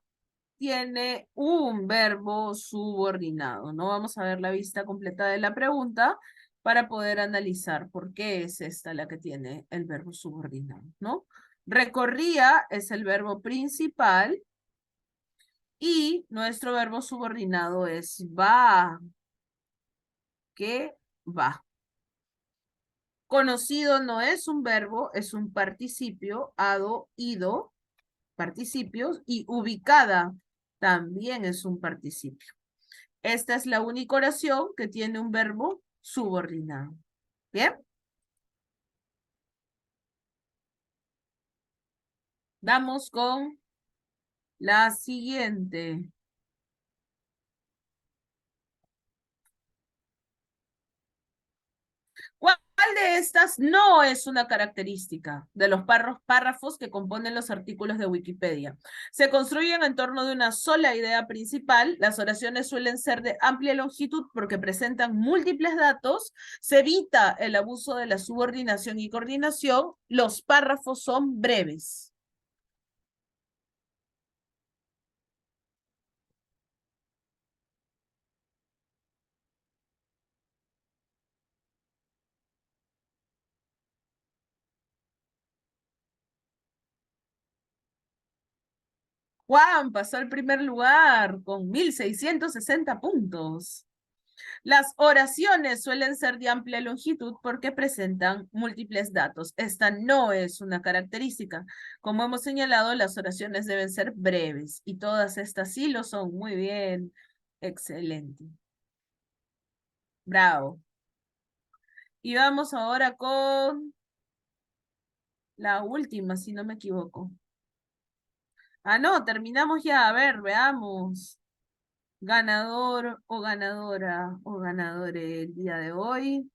tiene un verbo subordinado, ¿no? Vamos a ver la vista completa de la pregunta para poder analizar por qué es esta la que tiene el verbo subordinado, ¿no? Recorría es el verbo principal y nuestro verbo subordinado es va, que va. Conocido no es un verbo, es un participio, hado, ido, participios, y ubicada también es un participio. Esta es la única oración que tiene un verbo subordinado. ¿Bien? Vamos con la siguiente. ¿Cuál de estas no es una característica de los párrafos que componen los artículos de Wikipedia? Se construyen en torno de una sola idea principal. Las oraciones suelen ser de amplia longitud porque presentan múltiples datos. Se evita el abuso de la subordinación y coordinación. Los párrafos son breves. Juan pasó al primer lugar con 1.660 puntos. Las oraciones suelen ser de amplia longitud porque presentan múltiples datos. Esta no es una característica. Como hemos señalado, las oraciones deben ser breves y todas estas sí lo son. Muy bien. Excelente. Bravo. Y vamos ahora con la última, si no me equivoco. Ah, no, terminamos ya. A ver, veamos. Ganador o ganadora o ganador el día de hoy.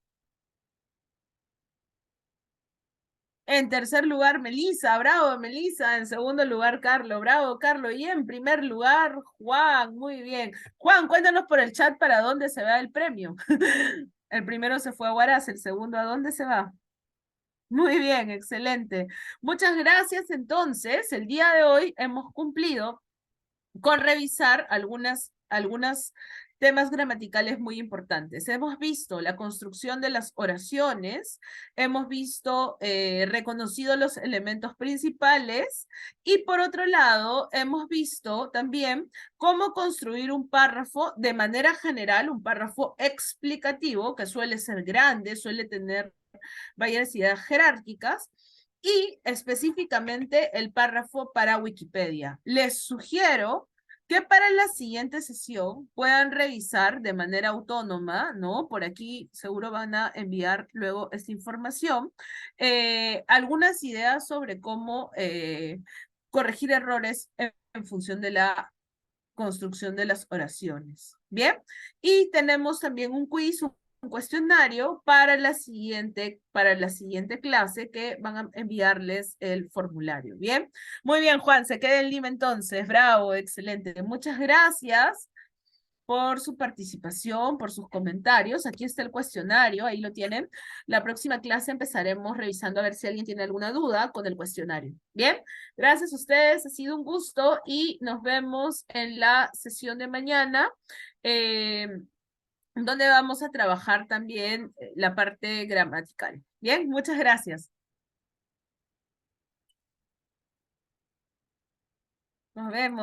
En tercer lugar, Melissa, bravo, Melissa. En segundo lugar, Carlos, bravo, Carlos. Y en primer lugar, Juan, muy bien. Juan, cuéntanos por el chat para dónde se va el premio. El primero se fue a Huaraz, el segundo, ¿a dónde se va? Muy bien, excelente. Muchas gracias. Entonces, el día de hoy hemos cumplido con revisar algunas temas gramaticales muy importantes. Hemos visto la construcción de las oraciones, hemos visto, reconocido los elementos principales y por otro lado, hemos visto también cómo construir un párrafo de manera general, un párrafo explicativo que suele ser grande, suele tener varias ideas jerárquicas, y específicamente el párrafo para Wikipedia. Les sugiero que para la siguiente sesión puedan revisar de manera autónoma, ¿no? Por aquí seguro van a enviar luego esta información, algunas ideas sobre cómo corregir errores en función de la construcción de las oraciones. Bien, y tenemos también un quiz, un cuestionario para la siguiente clase que van a enviarles el formulario. Bien, muy bien, Juan, se queda en Lima entonces. Bravo, excelente. Muchas gracias por su participación, por sus comentarios. Aquí está el cuestionario, ahí lo tienen. La próxima clase empezaremos revisando a ver si alguien tiene alguna duda con el cuestionario. Bien, gracias a ustedes, ha sido un gusto y nos vemos en la sesión de mañana, donde vamos a trabajar también la parte gramatical. Bien, muchas gracias. Nos vemos.